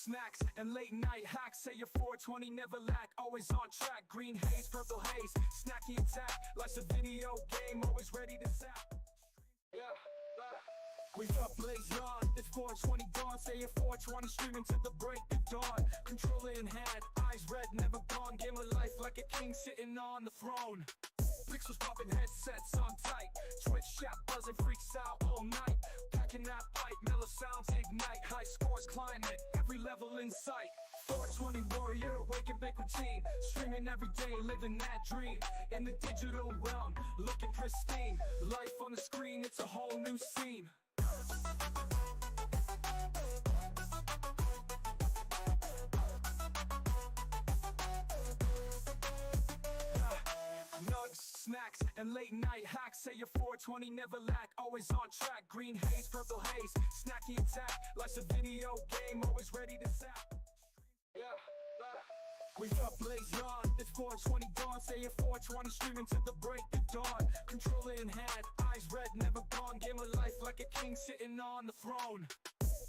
snacks and late night hacks. Say your 420 never lack, always on track. Green haze, purple haze, snacky attack. Life's a video game, always ready to zap. Yeah, we up blaze on, it's 420 dawn. Say your 420 streaming to the break of dawn. Controller in hand, eyes red, never gone. Game of life like a king sitting on the throne. Pixels popping, headsets on tight. Twitch chat buzzing, freaks out all night. Packing that pipe, mellow sounds ignite. High scores climate, every level in sight. 420 warrior, wake and bake routine. Streaming every day, living that dream. In the digital realm, looking pristine. Life on the screen, it's a whole new scene. Snacks and late night hacks. Say your 420 never lack, always on track. Green haze, purple haze, snacky attack. Life's a video game, always ready to zap. Yeah, we up blaze on, it's 420 dawn. Say your 420 streaming to the break of dawn. Controller in hand, eyes red, never gone. Game of life like a king sitting on the throne.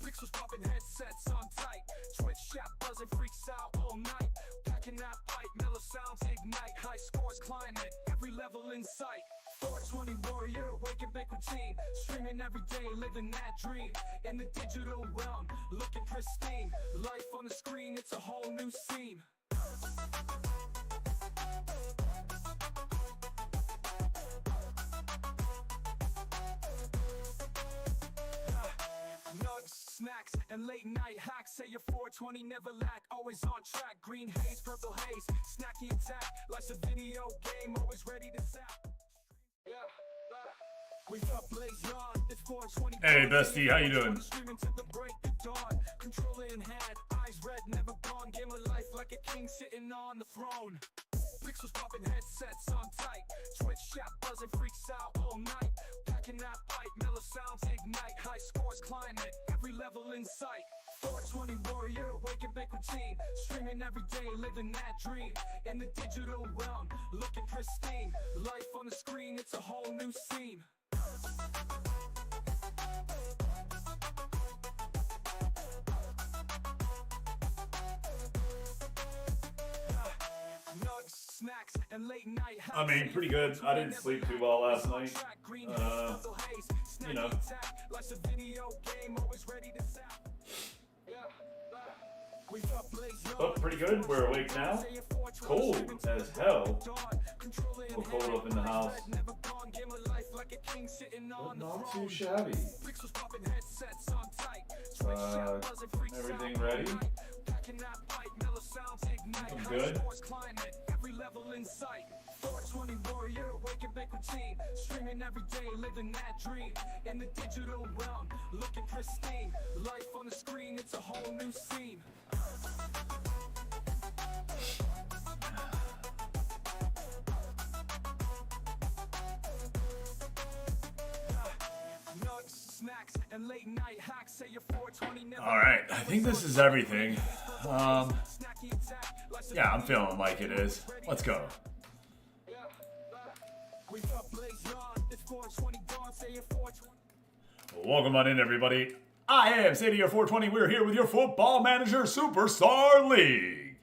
Pixels popping, headsets on tight. Twitch chat buzzing, freaks out all night. Packing that pipe, mellow sounds ignite. High scores climate, every level in sight. 420 warrior, wake and bake routine. Streaming every day, living that dream. In the digital realm, looking pristine. Life on the screen, it's a whole new scene. Snacks and late night hacks. Say your 420 never lack, always on track. Green haze, purple haze, snacky attack. Life's a video game, always ready to zap. Yeah, we up blaze on, it's 420. Hey bestie, how you doing? Controller in hand, eyes red, never gone. Game of life like a king sitting on the throne. Pixels popping, headsets on tight. Twitch chat buzzing, freaks out all night. Packing that pipe, mellow sounds ignite. High scores climate, every level in sight. 420 warrior, wake and bake routine. Streaming every day, living that dream. In the digital realm, looking pristine. Life on the screen, it's a whole new scene. Snacks and late night. I mean, pretty good. I didn't sleep too well last night. You know. Oh, pretty good. We're awake now. Cold as hell. We're cold up in the house. But not too shabby. Everything ready? I'm good. Every level in sight. 420 warrior, wake and bake routine. Streaming every day, living that dream. In the digital realm, looking pristine. Life on the screen, it's a whole new scene. Snacks and late night hacks. Say your 420 never. All right, I think this is everything. Yeah, I'm feeling like it is. Let's go. Welcome on in, everybody. I am Sadie, your 420. We're here with your Football Manager Superstar League.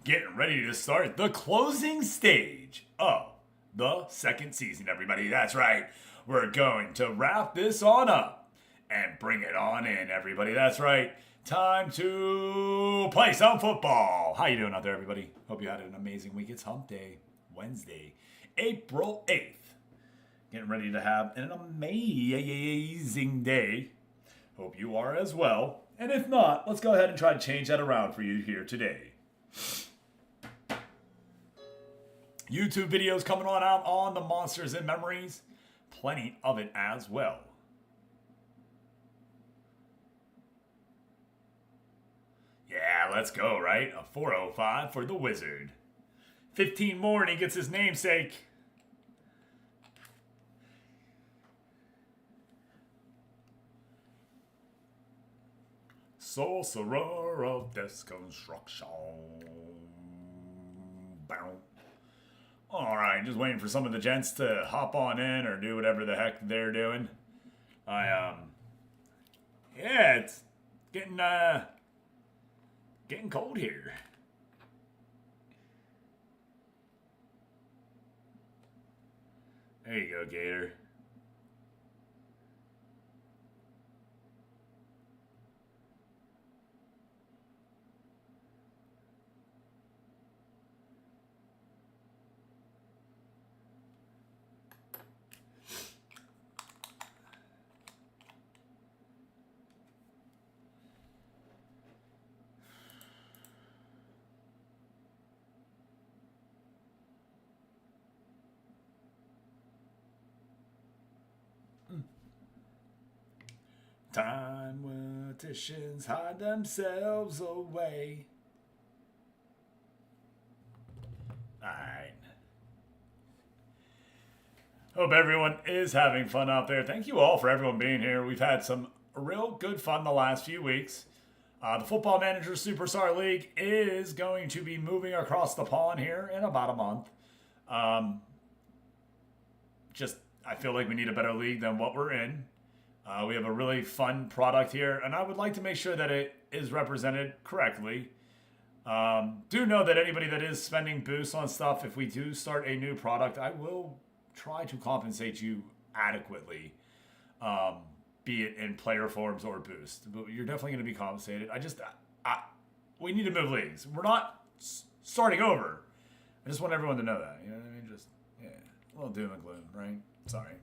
Getting ready to start the closing stage of the second season, everybody. That's right. We're going to wrap this on up and bring it on in, everybody. That's right. Time to play some football. How you doing out there, everybody? Hope you had an amazing week. It's Hump Day, Wednesday, April 8th. Getting ready to have an amazing day. Hope you are as well. And if not, let's go ahead and try to change that around for you here today. YouTube videos coming on out on the Monsters and Memories. Plenty of it as well. Yeah, let's go, right? A 405 for the Wizard. 15 more and he gets his namesake. Sorcerer of Destruction. Alright, just waiting for some of the gents to hop on in or do whatever the heck they're doing. Yeah, it's getting Getting cold here. There you go, Gator. Time politicians hide themselves away. Alright. Hope everyone is having fun out there. Thank you all for everyone being here. We've had some real good fun the last few weeks. The Football Manager Superstar League is going to be moving across the pond here in about a month. I feel like we need a better league than what we're in. We have a really fun product here, and I would like to make sure that it is represented correctly. Do know that anybody that is spending boosts on stuff, if we do start a new product, I will try to compensate you adequately, be it in player forms or boost. But you're definitely going to be compensated. We need to move leagues. We're not starting over. I just want everyone to know that. You know what I mean? Just, yeah, a little doom and gloom, right? Sorry.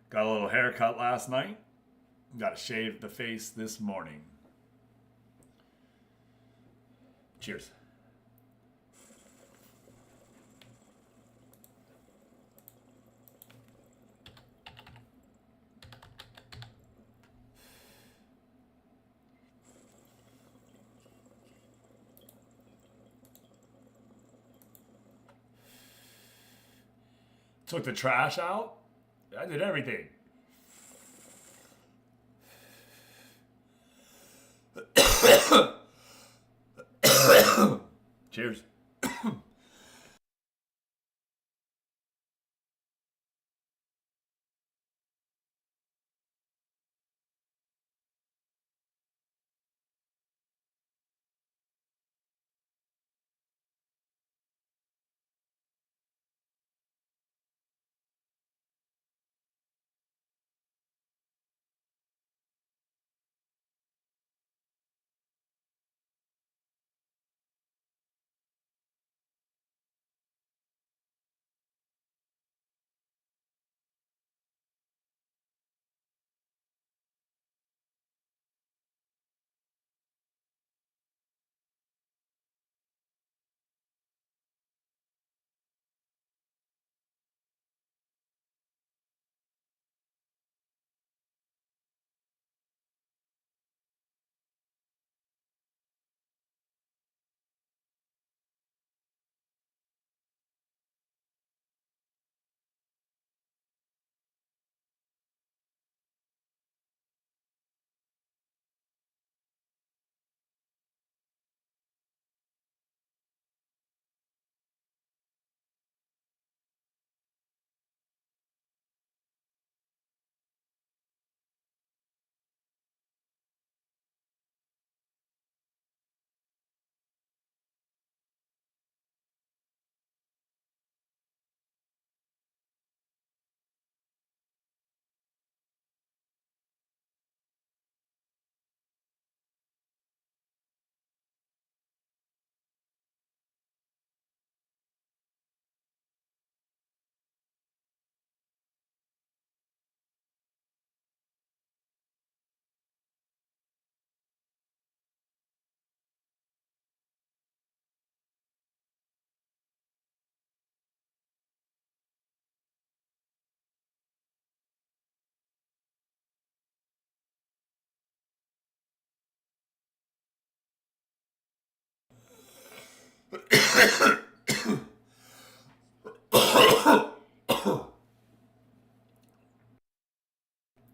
Got a little haircut last night. Got to shave the face this morning. Cheers. Took the trash out. I did everything. Cheers.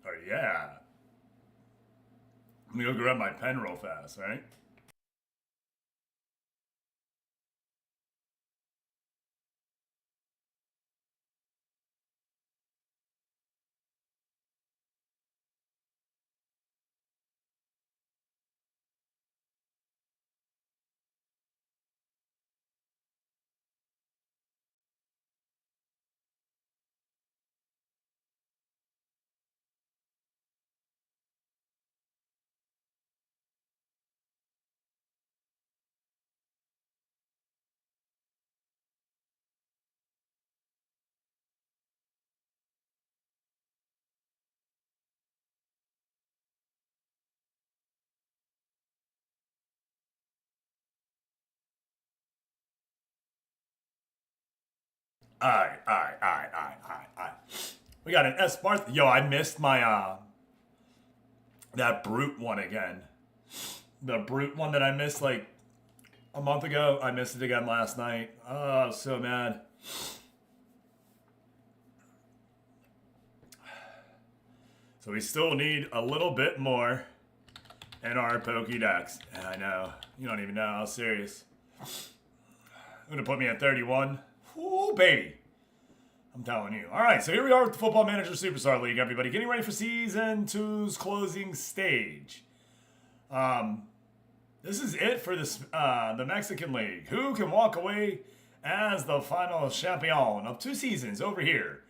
Oh, yeah. Let me go grab my pen real fast, right? Alright. We got an S Barth. Yo, I missed my that brute one again. The brute one that I missed like a month ago. I missed it again last night. Oh, I was so mad. So we still need a little bit more in our Pokédex. I know. You don't even know how serious. Gonna put me at 31. Ooh, baby. I'm telling you. All right, so here we are with the Football Manager Superstar League, everybody. Getting ready for Season 2's closing stage. This is it for this the Mexican League. Who can walk away as the final champion of 2 seasons over here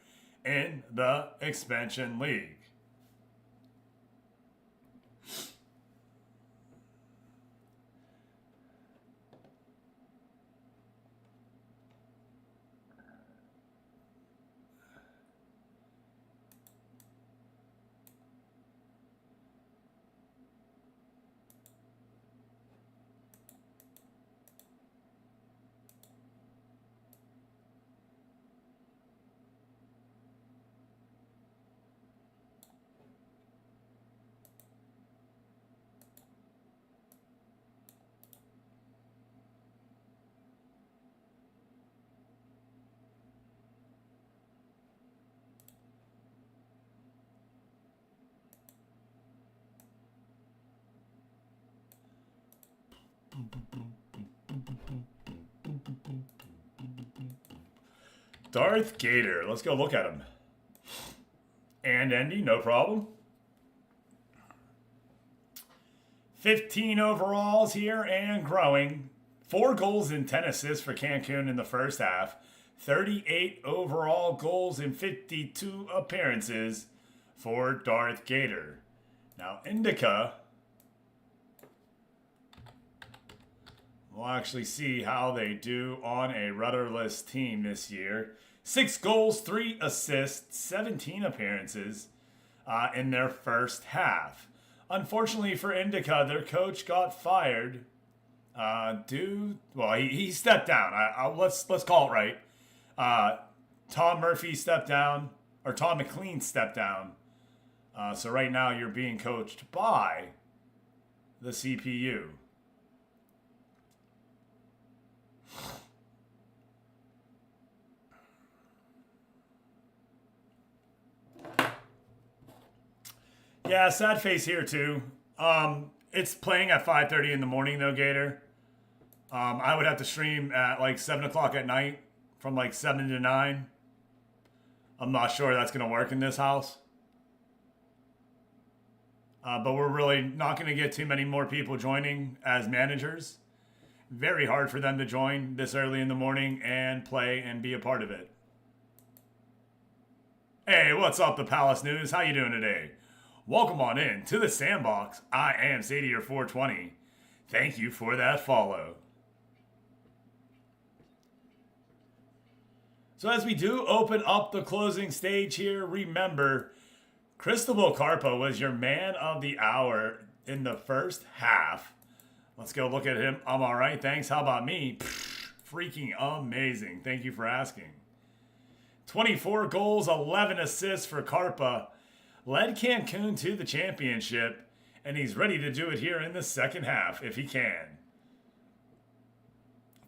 in the Expansion League? Darth Gator. Let's go look at him. And Andy, no problem. 15 overalls here and growing. 4 goals and 10 assists for Cancun in the first half. 38 overall goals in 52 appearances for Darth Gator. Now, Indica. We'll actually see how they do on a rudderless team this year. 6 goals, 3 assists, 17 appearances in their first half. Unfortunately for Indica, their coach got fired. He stepped down. Let's call it right. Tom Murphy stepped down, or Tom McLean stepped down. So right now you're being coached by the CPU. Yeah, sad face here too. It's playing at 5:30 in the morning though, Gator. I would have to stream at like 7 o'clock at night from like 7 to 9. I'm not sure that's going to work in this house. But we're really not going to get too many more people joining as managers. Very hard for them to join this early in the morning and play and be a part of it. Hey, what's up, the Palace News? How you doing today? Welcome on in to the Sandbox. I am Sadier420. Thank you for that follow. So as we do open up the closing stage here, remember, Cristobal Carpa was your man of the hour in the first half. Let's go look at him. I'm all right, thanks. How about me? Freaking amazing. Thank you for asking. 24 goals, 11 assists for Carpa. Led Cancun to the championship, and he's ready to do it here in the second half if he can.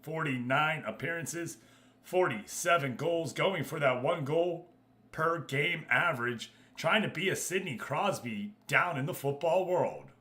49 appearances, 47 goals, going for that 1 goal per game average, trying to be a Sidney Crosby down in the football world.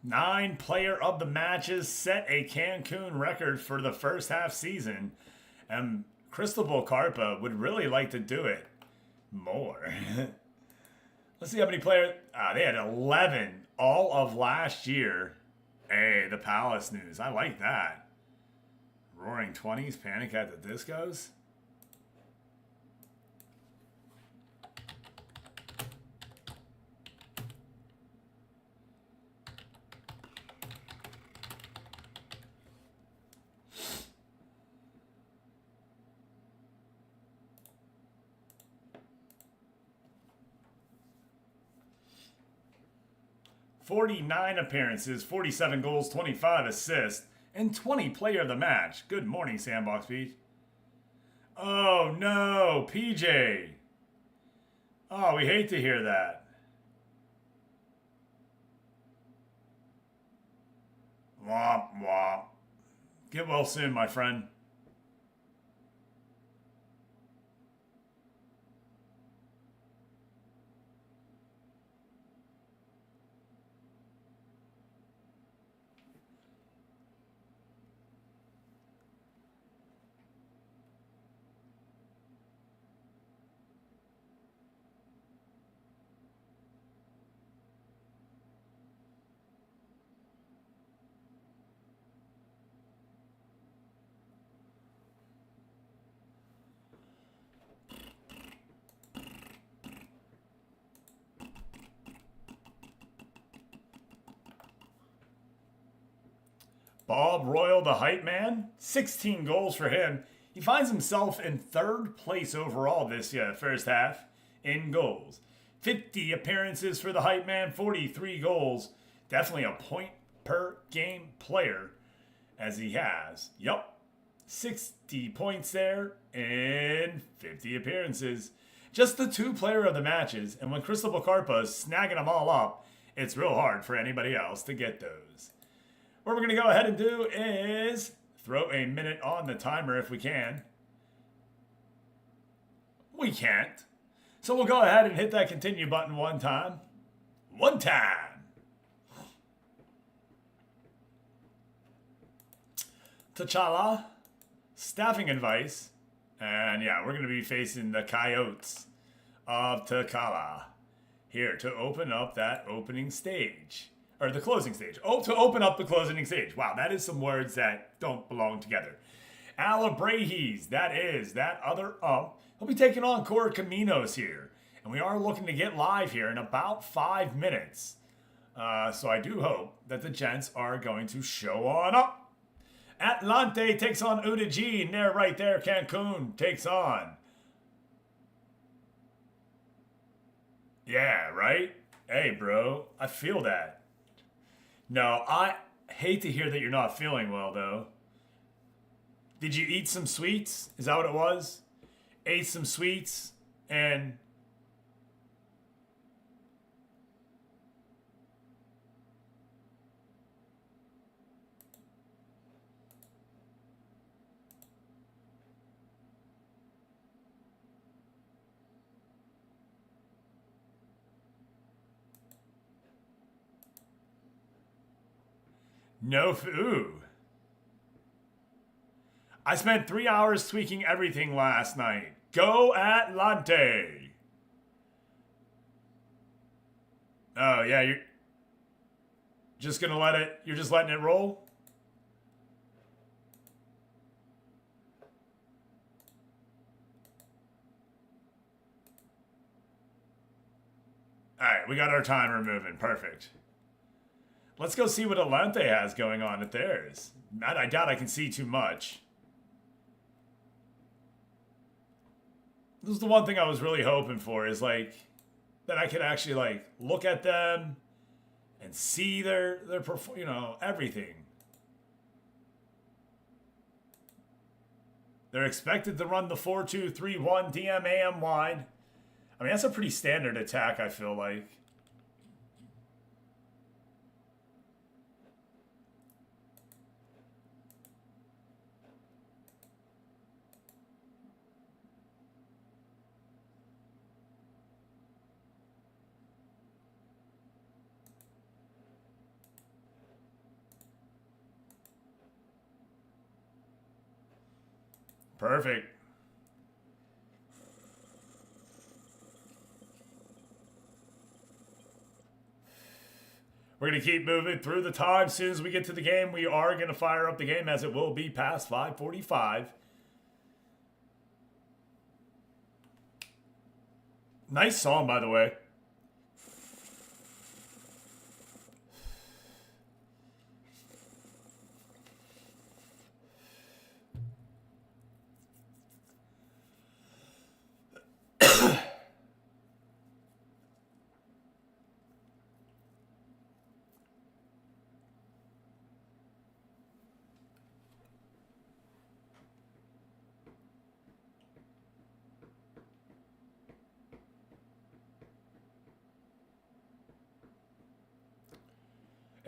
Nine player of the matches set a Cancun record for the first half season, and Cristobal Carpa would really like to do it more. Let's see how many players. They had 11 all of last year. Hey, the Palace News. I like that. Roaring 20s, Panic at the Discos. 49 appearances, 47 goals, 25 assists, and 20 player of the match. Good morning, Sandbox Beach. Oh no, PJ. Oh, we hate to hear that. Womp womp. Get well soon, my friend. Bob Royal, the hype man, 16 goals for him. He finds himself in third place overall this first half in goals. 50 appearances for the hype man, 43 goals. Definitely a point per game player as he has. 60 points there in 50 appearances. Just the 2 player of the matches, and when Cristobal Carpa is snagging them all up, it's real hard for anybody else to get those. What we're going to go ahead and do is throw a minute on the timer if we can. We can't. So we'll go ahead and hit that continue button one time. One time. T'Challa, staffing advice. And yeah, we're going to be facing the Coyotes of T'Challa here to open up that opening stage. Or the closing stage. Oh, to open up the closing stage. Wow, that is some words that don't belong together. Alabrahes, that is that other ump. He'll be taking on Cora Caminos here. And we are looking to get live here in about 5 minutes. So I do hope that the gents are going to show on up. Atlante takes on Udigi. And there, right there, Cancun takes on. Yeah, right? Hey, bro, I feel that. No, I hate to hear that you're not feeling well, though. Did you eat some sweets? Is that what it was? Ate some sweets and... No food. I spent 3 hours tweaking everything last night. Go Atlante. Oh, yeah, you're just going to let it, you're just letting it roll? All right, we got our timer moving. Perfect. Let's go see what Atlante has going on at theirs. I doubt I can see too much. This is the one thing I was really hoping for, is like that I could actually like look at them and see their everything. They're expected to run the 4-2-3-1 DMAM wide. I mean, that's a pretty standard attack, I feel like. Perfect. We're going to keep moving through the time. As soon as we get to the game, we are going to fire up the game, as it will be past 5:45. Nice song, by the way.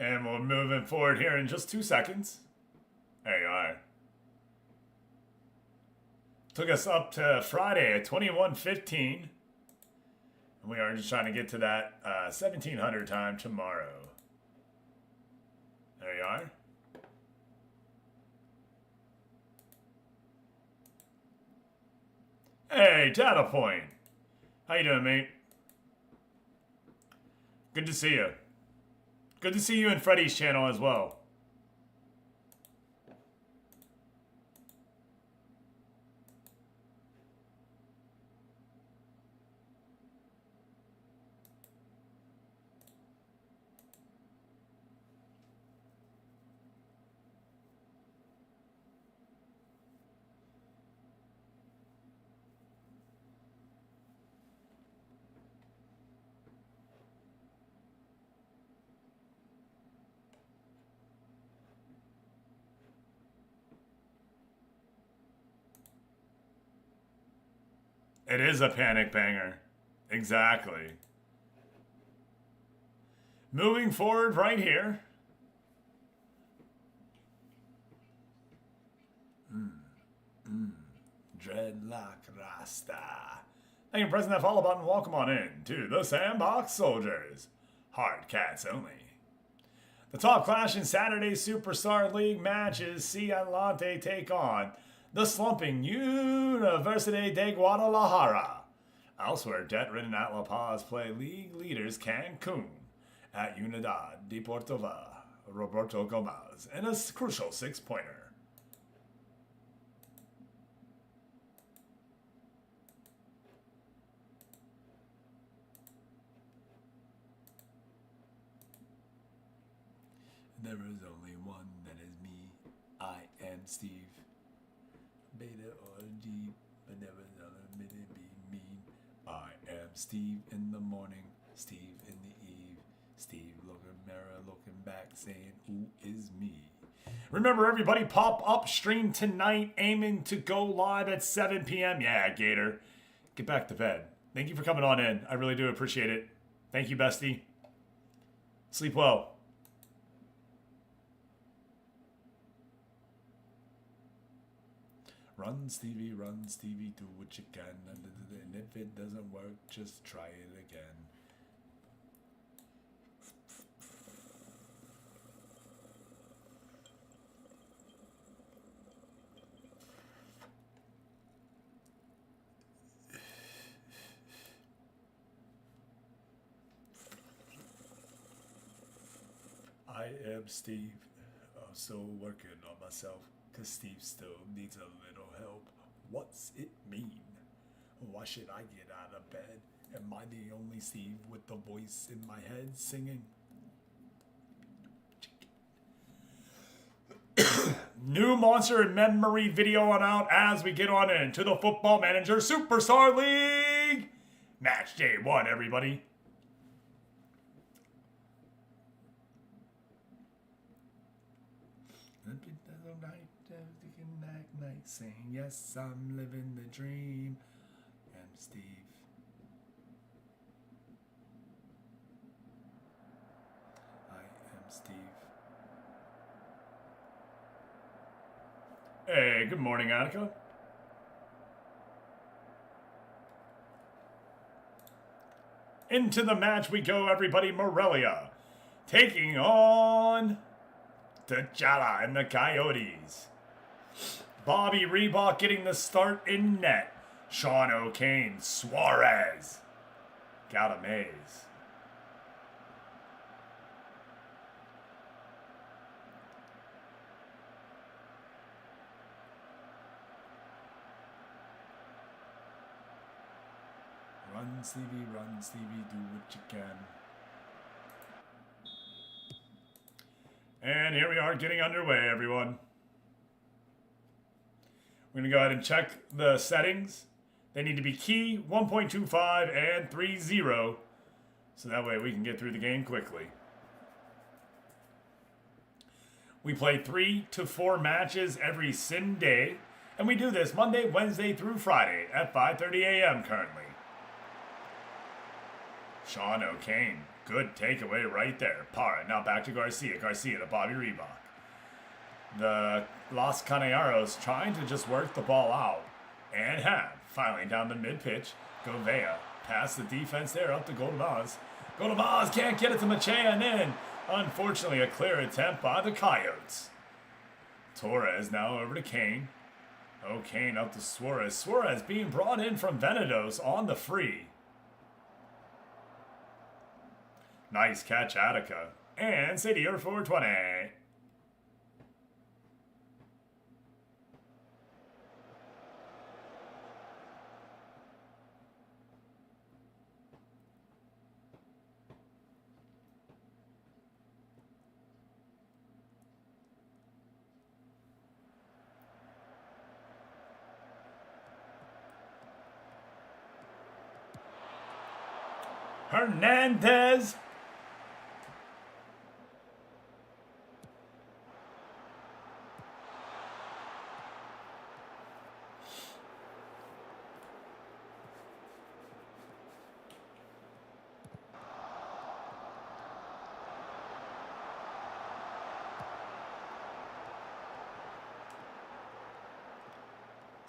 And we're moving forward here in just 2 seconds. There you are. Took us up to Friday at 21:15. And we are just trying to get to that 1700 time tomorrow. There you are. Hey, Data Point. How you doing, mate? Good to see you. Good to see you in Freddy's channel as well. It is a panic banger. Exactly. Moving forward right here. Dreadlock Rasta. Thank you for pressing that follow button. Welcome on in to the Sandbox Soldiers. Hard cats only. The top clash in Saturday's Superstar League matches see Atlante take on the slumping Universidad de Guadalajara. Elsewhere, debt-ridden at La Paz play league leaders Cancun at Unidad Deportiva Roberto Gomez in a crucial 6-pointer. There is only one that is me. I am Steve. Beta or G, but never admit it be mean. I am Steve in the morning, Steve in the eve. Steve looking mirror, looking back, saying, "Who is me?" Remember, everybody, pop up stream tonight, aiming to go live at 7 p.m. Yeah, Gator, get back to bed. Thank you for coming on in. I really do appreciate it. Thank you, bestie. Sleep well. Run, Stevie, do what you can. And if it doesn't work, just try it again. I am Steve. I'm still working on myself. Cause Steve still needs a little help. What's it mean? Why should I get out of bed? Am I the only Steve with the voice in my head singing? New Monster in Memory video on out as we get on into the Football Manager Superstar League. Match day 1, everybody. Saying, yes, I'm living the dream. I'm Steve. I am Steve. Hey, good morning, Attica. Into the match we go, everybody. Morelia taking on T'Challa and the Coyotes. Bobby Reebok getting the start in net. Sean O'Kane, Suarez, Galamaze. Run, Stevie, do what you can. And here we are getting underway, everyone. We're going to go ahead and check the settings. They need to be key, 1.25, and 3.0. So that way we can get through the game quickly. We play 3 to 4 matches every Sunday. And we do this Monday, Wednesday through Friday at 5:30 a.m. currently. Sean O'Kane Good takeaway right there. Parra now back to Garcia. Garcia to Bobby Reebok. The Los Canearos trying to just work the ball out. And have. Finally down the mid-pitch. Govea. Past the defense there up to Goldamaz. Goldamaz can't get it to Machea and in. Unfortunately, a clear attempt by the Coyotes. Torres now over to Kane. Oh, Kane up to Suarez. Suarez being brought in from Venados on the free. Nice catch, Attica. And Sadir for 20. Hernandez.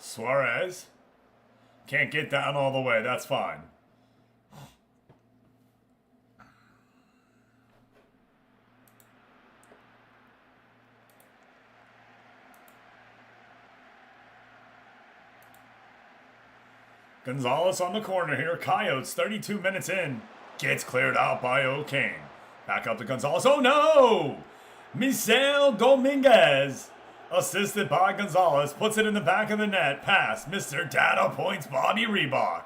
Suarez. Can't get down all the way. That's fine. Gonzalez on the corner here. Coyotes 32 minutes in. Gets cleared out by O'Kane. Back up to Gonzalez. Oh no! Michel Dominguez. Assisted by Gonzalez. Puts it in the back of the net. Pass. Mr. Data points Bobby Reebok.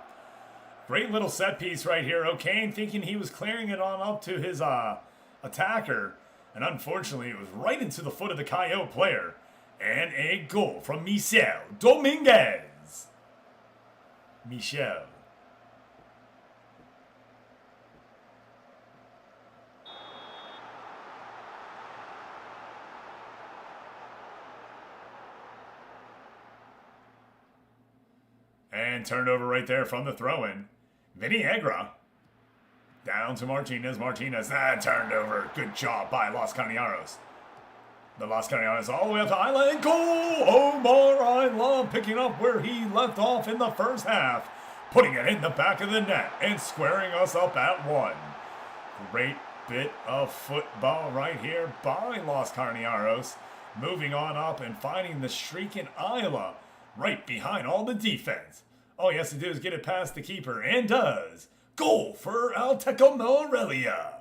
Great little set piece right here. O'Kane thinking he was clearing it on up to his attacker. And unfortunately, it was right into the foot of the Coyote player. And a goal from Michel Dominguez. Michel. And turned over right there from the throw-in. Vinny Agra. Down to Martinez. Martinez. Turned over. Good job by Los Canearos. The Los Canearos all the way up to Isla and goal! Omar Isla picking up where he left off in the first half. Putting it in the back of the net and squaring us up at 1. Great bit of football right here by Los Canearos. Moving on up and finding the streaking Isla right behind all the defense. All he has to do is get it past the keeper and does. Goal for Alteco Morelia.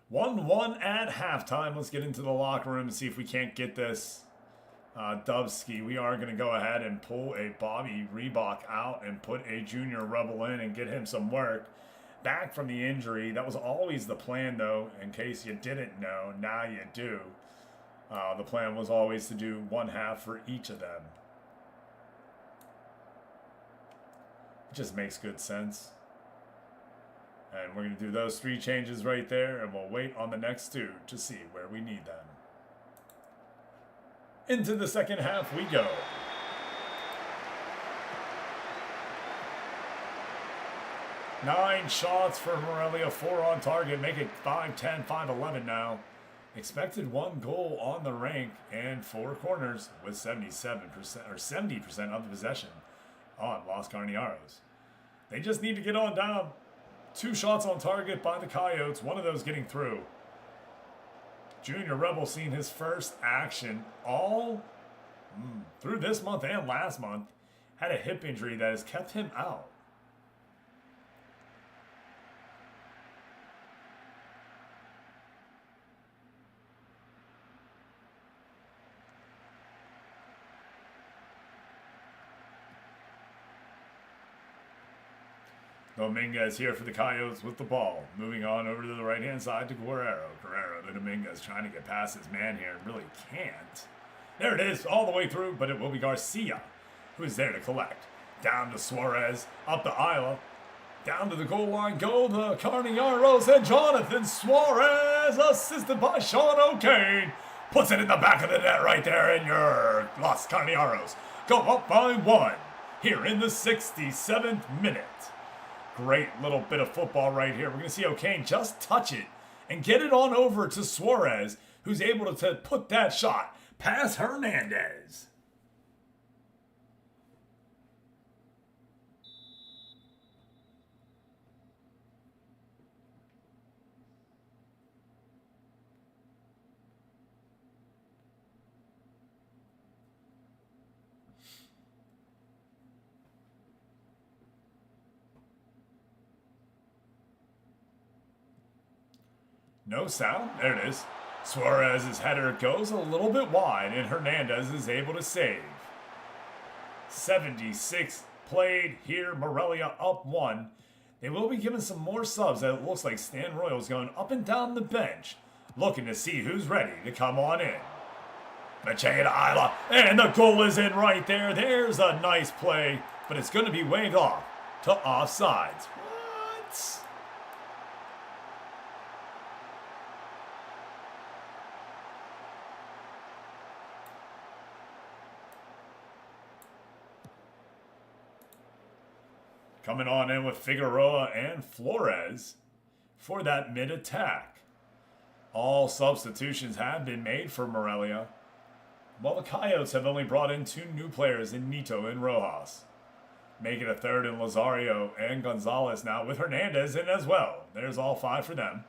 One at halftime. Let's get into the locker room and see if we can't get this Dubsky. We are going to go ahead and pull a Bobby Reebok out and put a Junior Rebel in and get him some work. Back from the injury. That was always the plan, though, in case you didn't know. Now you do. The plan was always to do one half for each of them. It just makes good sense. And we're going to do those 3 changes right there, and we'll wait on the next 2 to see where we need them. Into the second half we go. Nine shots for Morelia, 4 on target, make it 5-10, 5-11 now. Expected 1 goal on the rank and 4 corners with 77% or 70% of the possession on Los Canearos. They just need to get on down. 2 shots on target by the Coyotes, one of those getting through. Junior Rebel seeing his first action all through this month and last month. Had a hip injury that has kept him out. Dominguez here for the Coyotes with the ball. Moving on over to the right-hand side to Guerrero. Guerrero to Dominguez trying to get past his man here and really can't. There it is, all the way through, but it will be Garcia who is there to collect. Down to Suarez, up to Isla. Down to the goal line go the Carneros, and Jonathan Suarez, assisted by Sean O'Kane, puts it in the back of the net right there, and your Los Carneros go up by 1 here in the 67th minute. Great little bit of football right here. We're going to see O'Kane just touch it and get it on over to Suarez, who's able to put that shot past Hernandez. No sound. There it is. Suarez's header goes a little bit wide, and Hernandez is able to save. 76 played here. Morelia up 1. They will be given some more subs. It looks like Stan Royal's going up and down the bench, looking to see who's ready to come on in. Matchday to Isla, and the goal is in right there. There's a nice play, but it's going to be waved off to offsides. What? Coming on in with Figueroa and Flores for that mid-attack. All substitutions have been made for Morelia, while the Coyotes have only brought in 2 new players in Nito and Rojas. Making a third in Lazario and Gonzalez now with Hernandez in as well. There's all 5 for them.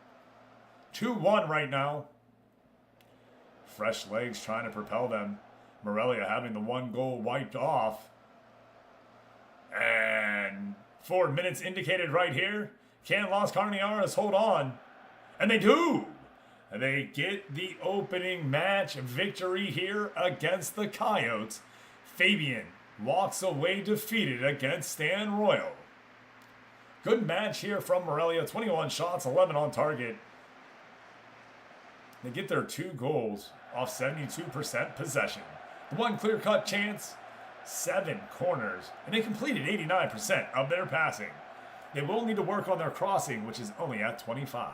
2-1 right now. Fresh legs trying to propel them. Morelia having the 1 goal wiped off. And 4 minutes indicated right here. Can Los Carneros hold on? And they do! And they get the opening match victory here against the Coyotes. Fabian walks away defeated against Stan Royal. Good match here from Morelia. 21 shots, 11 on target. They get their 2 goals off 72% possession. The 1 clear-cut chance, 7 corners, and they completed 89% of their passing. They will need to work on their crossing, which is only at 25.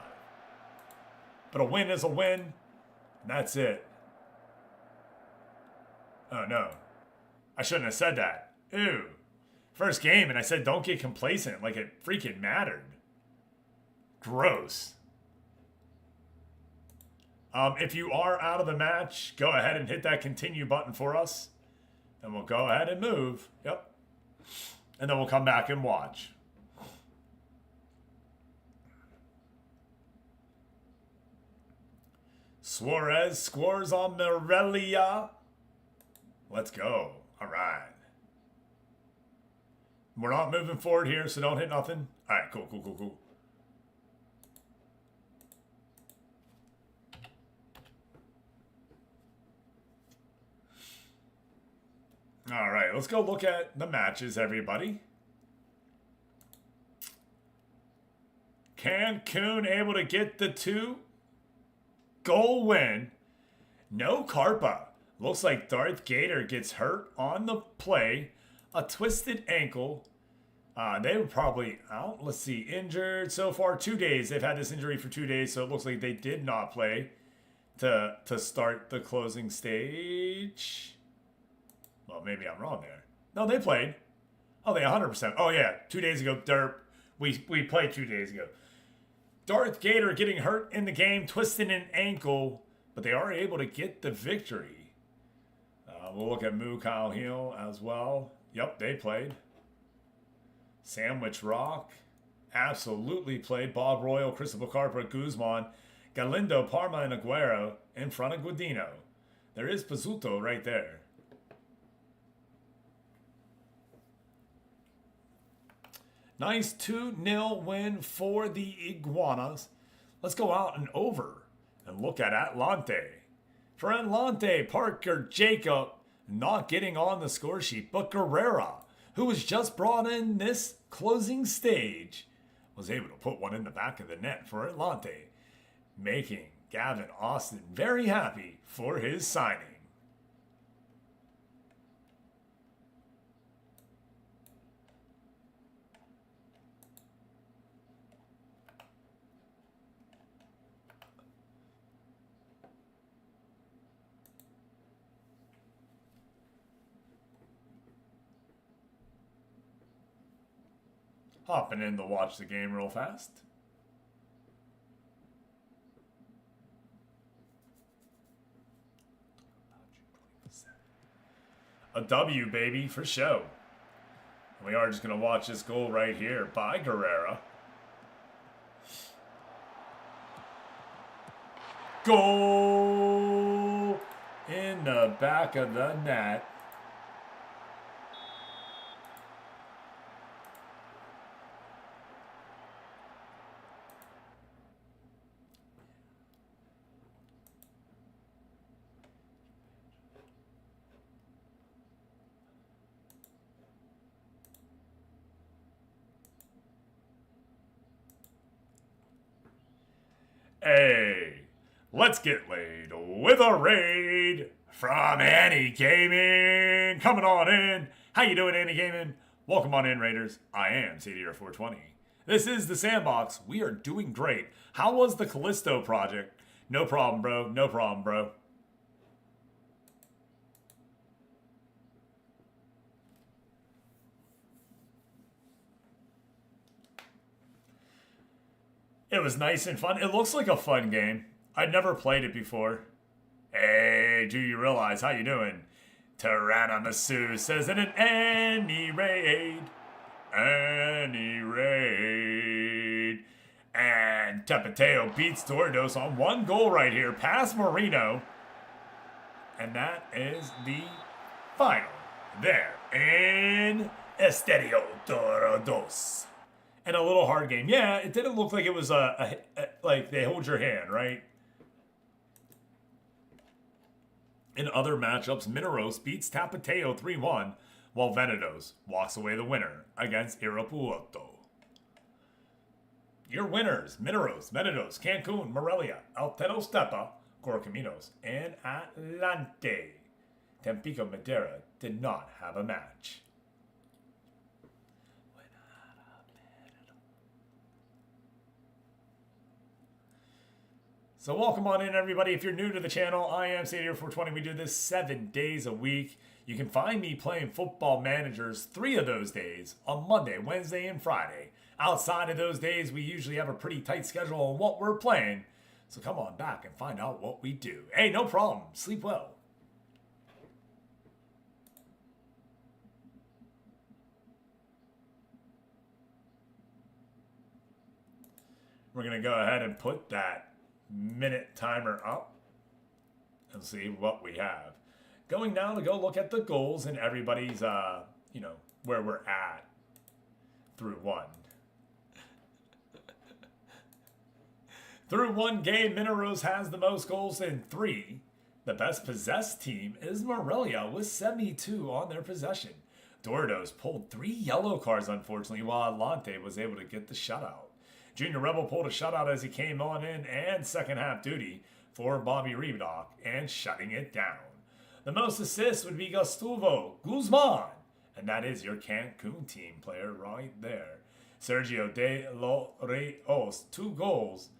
But a win is a win, and that's it. Oh no, I shouldn't have said that. Ew. First game, and I said don't get complacent like it freaking mattered. Gross. If you are out of the match, go ahead and hit that continue button for us. And we'll go ahead and move. Yep. And then we'll come back and watch. Suarez scores on Morelia. Let's go. All right. We're not moving forward here, so don't hit nothing. All right, cool. All right, let's go look at the matches, everybody. Cancun able to get the 2-goal win. No Carpa. Looks like Darth Gator gets hurt on the play. A twisted ankle. They were probably out. Let's see, injured so far 2 days. They've had this injury for 2 days, so it looks like they did not play to start the closing stage. Well, maybe I'm wrong there. No, they played. Oh, they 100%. Oh, yeah. 2 days ago, Derp. We played 2 days ago. Darth Gator getting hurt in the game, twisting an ankle, but they are able to get the victory. We'll look at Moo Kyle Hill as well. Yep, they played. Sandwich Rock absolutely played. Bob Royal, Cristobal Carpa, Guzman, Galindo, Parma, and Aguero in front of Guadino. There is Pizzuto right there. Nice 2-0 win for the Iguanas. Let's go out and over and look at Atlante. For Atlante, Parker Jacob not getting on the score sheet, but Guerrera, who was just brought in this closing stage, was able to put one in the back of the net for Atlante, making Gavin Austin very happy for his signing. Hopping in to watch the game real fast. A W, baby, for show. And we are just going to watch this goal right here by Guerrera. Goal in the back of the net. Hey, let's get laid with a raid from Annie Gaming. Coming on in. How you doing, Annie Gaming? Welcome on in, Raiders. I am CDR420. This is the Sandbox. We are doing great. How was the Callisto project? No problem, bro. No problem, bro. It was nice and fun. It looks like a fun game. I'd never played it before. Hey, do you realize how you doing? Tyrannosaurus says in an any raid. Any raid. And Tapateo beats Tordos on 1 goal right here. Past Marino. And that is the final there in Estadio Tordos. And a little hard game. Yeah, it didn't look like it was like they hold your hand, right? In other matchups, Mineros beats Tapateo 3-1, while Venados walks away the winner against Irapuato. Your winners, Mineros, Venados, Cancun, Morelia, Altero Stepa, Corcaminos, and Atlante. Tampico Madera did not have a match. So welcome on in, everybody. If you're new to the channel, I am CDR420. We do this 7 days a week. You can find me playing Football Managers 3 of those days on Monday, Wednesday, and Friday. Outside of those days, we usually have a pretty tight schedule on what we're playing. So come on back and find out what we do. Hey, no problem. Sleep well. We're going to go ahead and put that minute timer up and see what we have. Going now to go look at the goals and everybody's, where we're at through one. Through one game, Mineros has the most goals in 3. The best possessed team is Morelia with 72 on their possession. Dordos pulled 3 yellow cards, unfortunately, while Atlante was able to get the shutout. Junior Rebel pulled a shutout as he came on in and second half duty for Bobby Reebok and shutting it down. The most assists would be Gustavo Guzman, and that is your Cancun team player right there. Sergio De Los, 2 goals,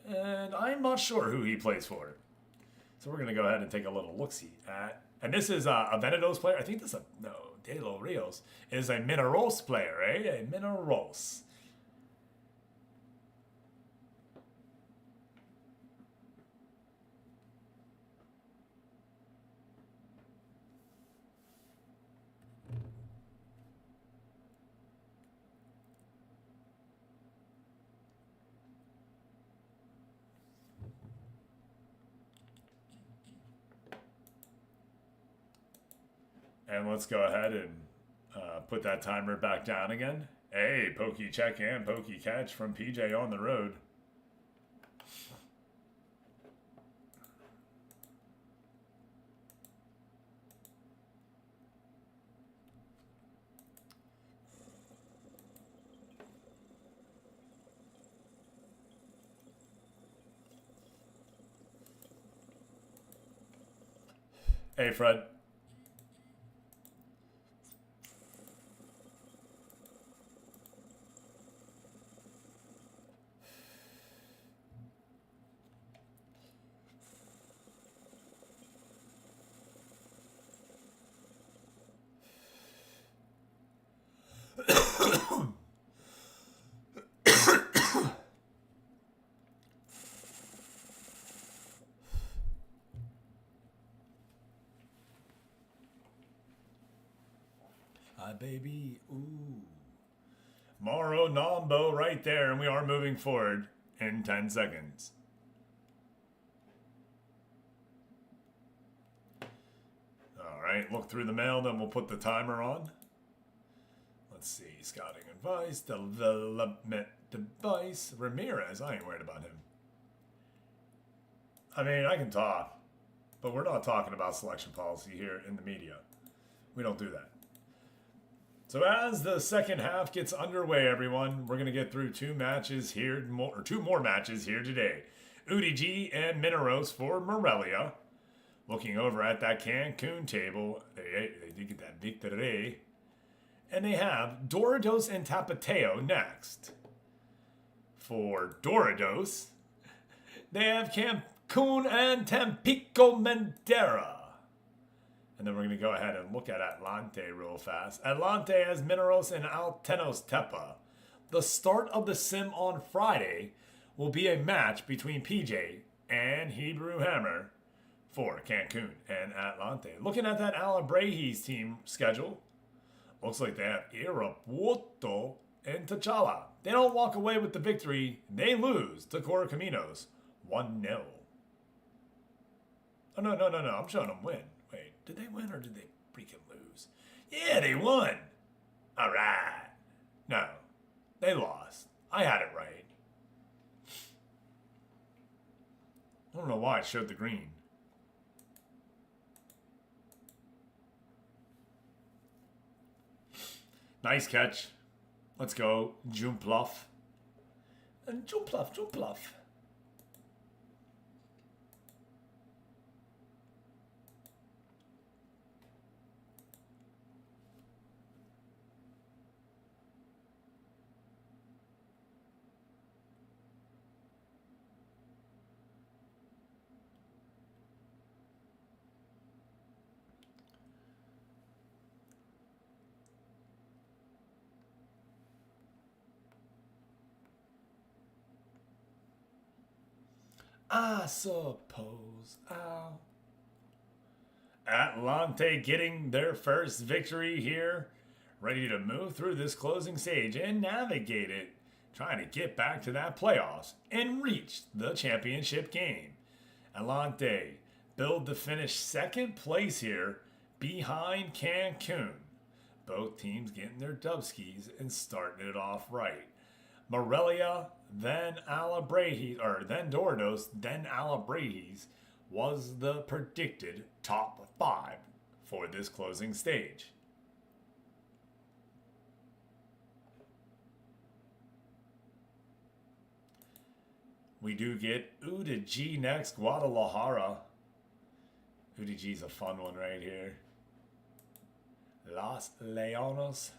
and I'm not sure who he plays for. So we're going to go ahead and take a little look-see at, and this is a Venados player. I think this is De Los Rios is a Mineros player, right? A Mineros. And let's go ahead and put that timer back down again. Hey, pokey check and pokey catch from PJ on the road. Hey, Fred. baby. Ooh. Mauro Nombo right there, and we are moving forward in 10 seconds. All right, look through the mail, then we'll put the timer on. Let's see, scouting advice, development device. Ramirez, I ain't worried about him. I mean, I can talk, but we're not talking about selection policy here in the media. We don't do that. So as the second half gets underway, everyone, we're going to get through two more matches here today. UDG and Mineros for Morelia. Looking over at that Cancun table, they did get that victory. And they have Dorados and Tapateo next. For Dorados, they have Cancun and Tampico Mendera. And then we're going to go ahead and look at Atlante real fast. Atlante has Mineros and Altenos Tepa. The start of the sim on Friday will be a match between PJ and Hebrew Hammer for Cancun and Atlante. Looking at that Alabrahe's team schedule, looks like they have Irapuato and T'Challa. They don't walk away with the victory. They lose to Correcaminos 1-0. Oh, no. I'm showing them win. Wait, did they win or did they freaking lose? Yeah, they won. All right. No, they lost. I had it right. I don't know why I showed the green. Nice catch. Let's go. Jumpluff. And Jumpluff. I suppose I'll. Atlante getting their first victory here. Ready to move through this closing stage and navigate it. Trying to get back to that playoffs and reach the championship game. Atlante build to finish second place here behind Cancun. Both teams getting their dubskis and starting it off right. Morelia, then Dorados, then Alabrahe's was the predicted top 5 for this closing stage. We do get UDG next, Guadalajara. UDG's a fun one right here. Los Leonos.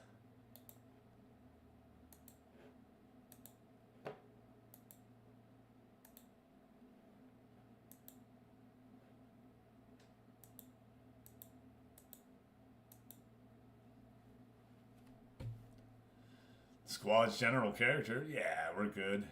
Squad's general character, yeah, we're good.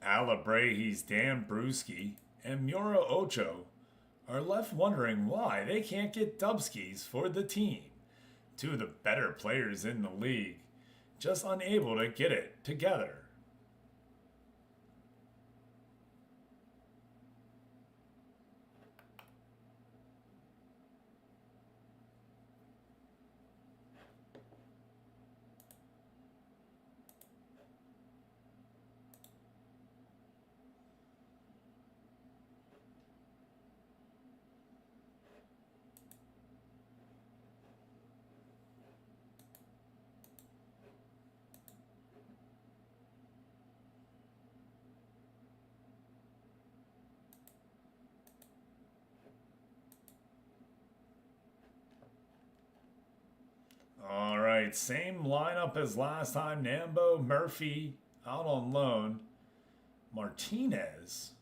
Alabrahe's Dan Brewski and Mura Ocho are left wondering why they can't get dubskis for the team. Two of the better players in the league, just unable to get it together. right, same lineup as last time. Nambo, Murphy out on loan. Martinez.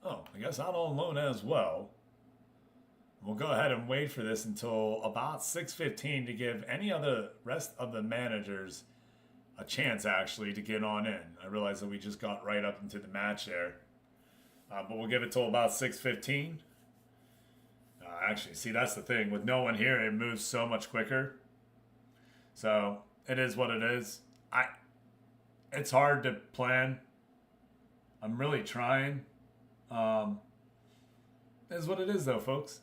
Oh, I guess out on loan as well. We'll go ahead and wait for this until about 6:15 to give any of the rest of the managers a chance actually to get on in. I realize that we just got right up into the match there. But we'll give it till about 6:15. Actually, see, that's the thing. With no one here, it moves so much quicker. So, it is what it is. It's hard to plan. I'm really trying. It is what it is, though, folks.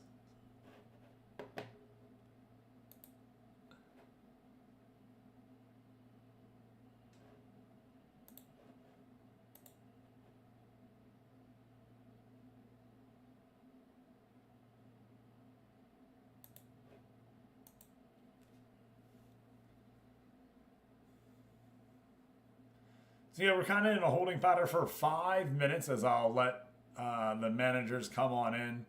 So yeah, we're kind of in a holding pattern for 5 minutes as I'll let the managers come on in.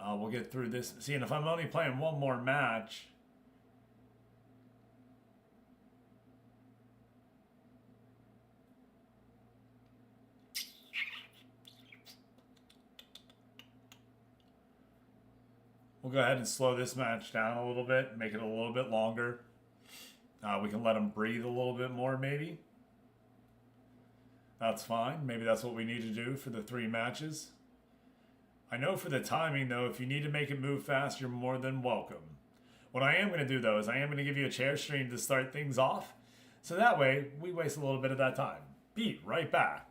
We'll get through this. See, and if I'm only playing one more match, we'll go ahead and slow this match down a little bit, make it a little bit longer. We can let them breathe a little bit more, maybe. That's fine. Maybe that's what we need to do for the 3 matches. I know for the timing, though, if you need to make it move fast, you're more than welcome. What I am going to do, though, is I am going to give you a chair stream to start things off. So that way, we waste a little bit of that time. Be right back.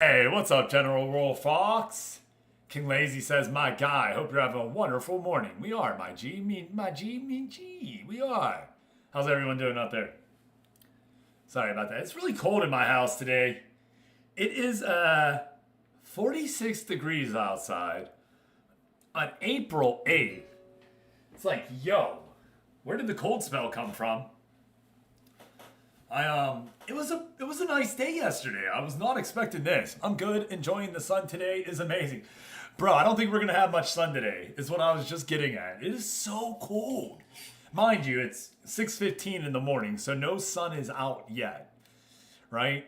Hey, what's up, General Roll Fox? King Lazy says, my guy, hope you're having a wonderful morning. We are, my G. We are. How's everyone doing out there? Sorry about that. It's really cold in my house today. It is 46 degrees outside on April 8th. It's like, yo, where did the cold smell come from? It was a nice day yesterday. I was not expecting this. I'm good. Enjoying the sun today is amazing. Bro, I don't think we're going to have much sun today, is what I was just getting at. It is so cold. Mind you, it's 6:15 in the morning, so no sun is out yet. Right?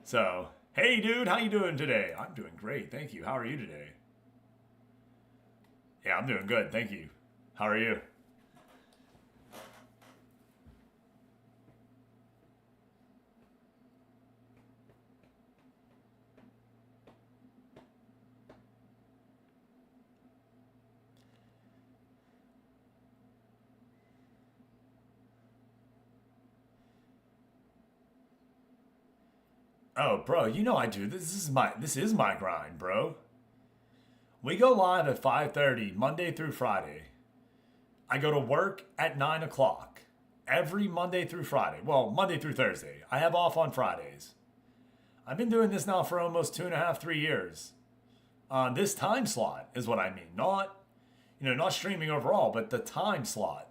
So, hey dude, how you doing today? I'm doing great, thank you. How are you today? Yeah, I'm doing good, thank you. How are you? Oh, bro, you know I do. This is my grind, bro. We go live at 5:30 Monday through Friday. I go to work at 9 o'clock every Monday through Friday. Well, Monday through Thursday. I have off on Fridays. I've been doing this now for almost 2.5, 3 years. This time slot is what I mean. Not streaming overall, but the time slot.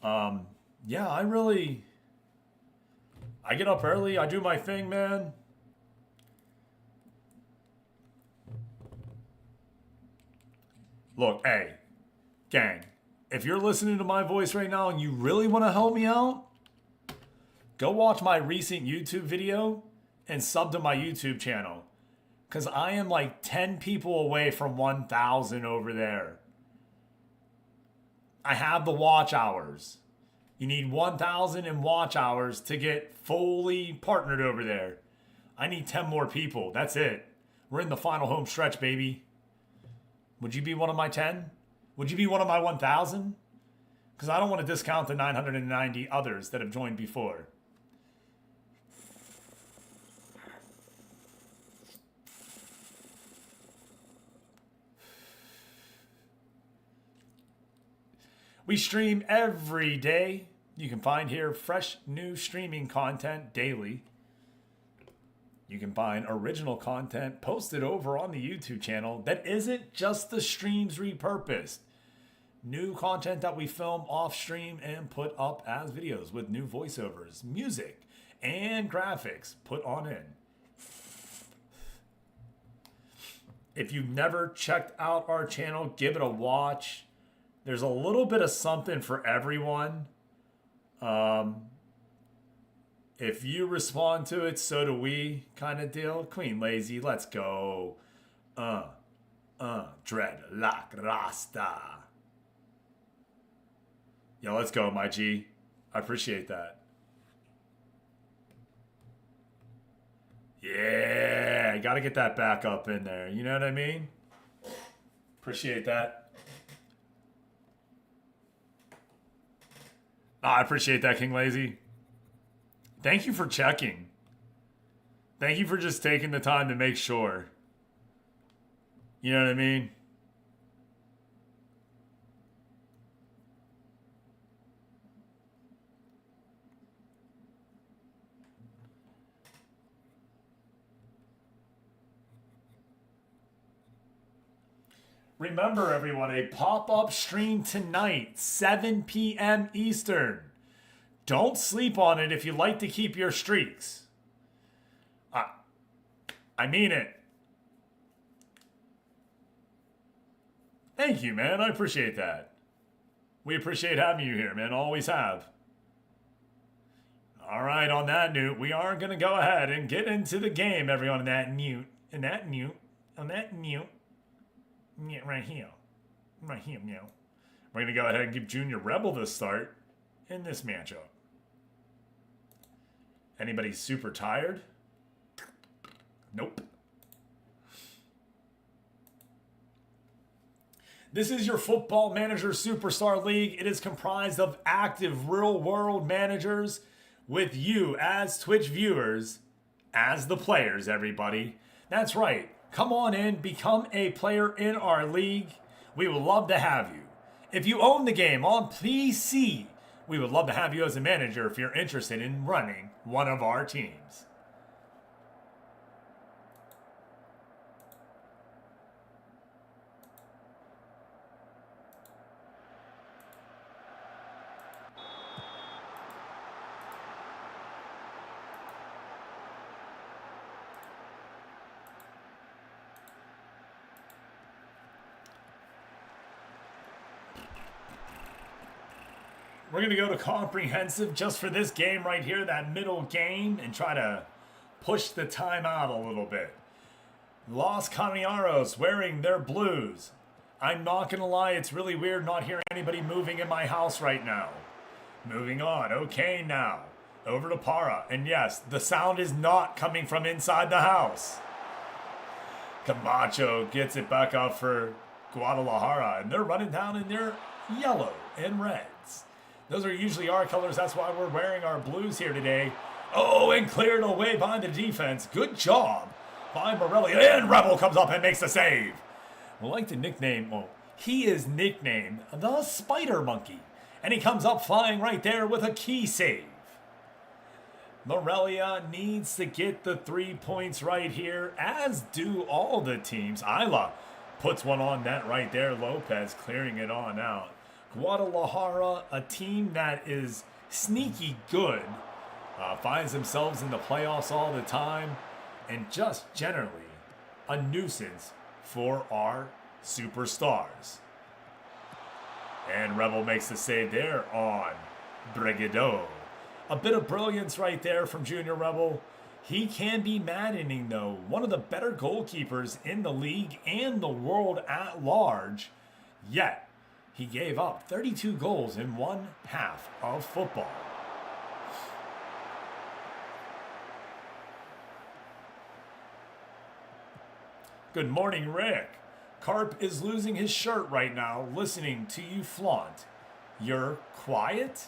Yeah, I get up early, I do my thing, man. Look, hey, gang, if you're listening to my voice right now and you really want to help me out, go watch my recent YouTube video and sub to my YouTube channel. Because I am like 10 people away from 1,000 over there. I have the watch hours. You need 1,000 in watch hours to get fully partnered over there. I need 10 more people. That's it. We're in the final home stretch, baby. Would you be one of my 10? Would you be one of my 1,000? Because I don't want to discount the 990 others that have joined before. We stream every day. You can find here fresh new streaming content daily. You can find original content posted over on the YouTube channel that isn't just the streams repurposed. New content that we film off stream and put up as videos with new voiceovers, music, and graphics put on in. If you've never checked out our channel, give it a watch. There's a little bit of something for everyone. If you respond to it, so do we, kind of deal. Queen Lazy, let's go. Dreadlock Rasta. Yeah, let's go, my G. I appreciate that. Yeah, gotta get that back up in there. You know what I mean? Appreciate that. I appreciate that, King Lazy. Thank you for checking. Thank you for just taking the time to make sure. You know what I mean? Remember, everyone, a pop-up stream tonight, 7 p.m. Eastern. Don't sleep on it if you like to keep your streaks. I mean it. Thank you, man. I appreciate that. We appreciate having you here, man. Always have. All right, on that note, we are going to go ahead and get into the game, everyone, in that mute. Right here. Right here, meow. We're going to go ahead and give Junior Rebel the start in this matchup. Anybody super tired? Nope. This is your Football Manager Superstar League. It is comprised of active real-world managers with you as Twitch viewers as the players, everybody. That's right. Come on in, become a player in our league. We would love to have you. If you own the game on PC, we would love to have you as a manager if you're interested in running one of our teams. We're going to go to comprehensive just for this game right here, that middle game, and try to push the time out a little bit. Los Cañaros wearing their blues. I'm not going to lie, it's really weird not hearing anybody moving in my house right now. Moving on. Okay, now. Over to Para. And yes, the sound is not coming from inside the house. Camacho gets it back up for Guadalajara, and they're running down in their yellow and reds. Those are usually our colors. That's why we're wearing our blues here today. Oh, and cleared away by the defense. Good job by Morelli. And Rebel comes up and makes the save. I like the nickname. Well, he is nicknamed the Spider Monkey. And he comes up flying right there with a key save. Morelia needs to get the 3 points right here, as do all the teams. Isla puts one on net right there. Lopez clearing it on out. Guadalajara, a team that is sneaky good, finds themselves in the playoffs all the time, and just generally a nuisance for our superstars. And Rebel makes the save there on Brigado. A bit of brilliance right there from Junior Rebel. He can be maddening, though. One of the better goalkeepers in the league and the world at large. Yet, he gave up 32 goals in one half of football. Good morning, Rick. Carp is losing his shirt right now, listening to you flaunt. You're quiet?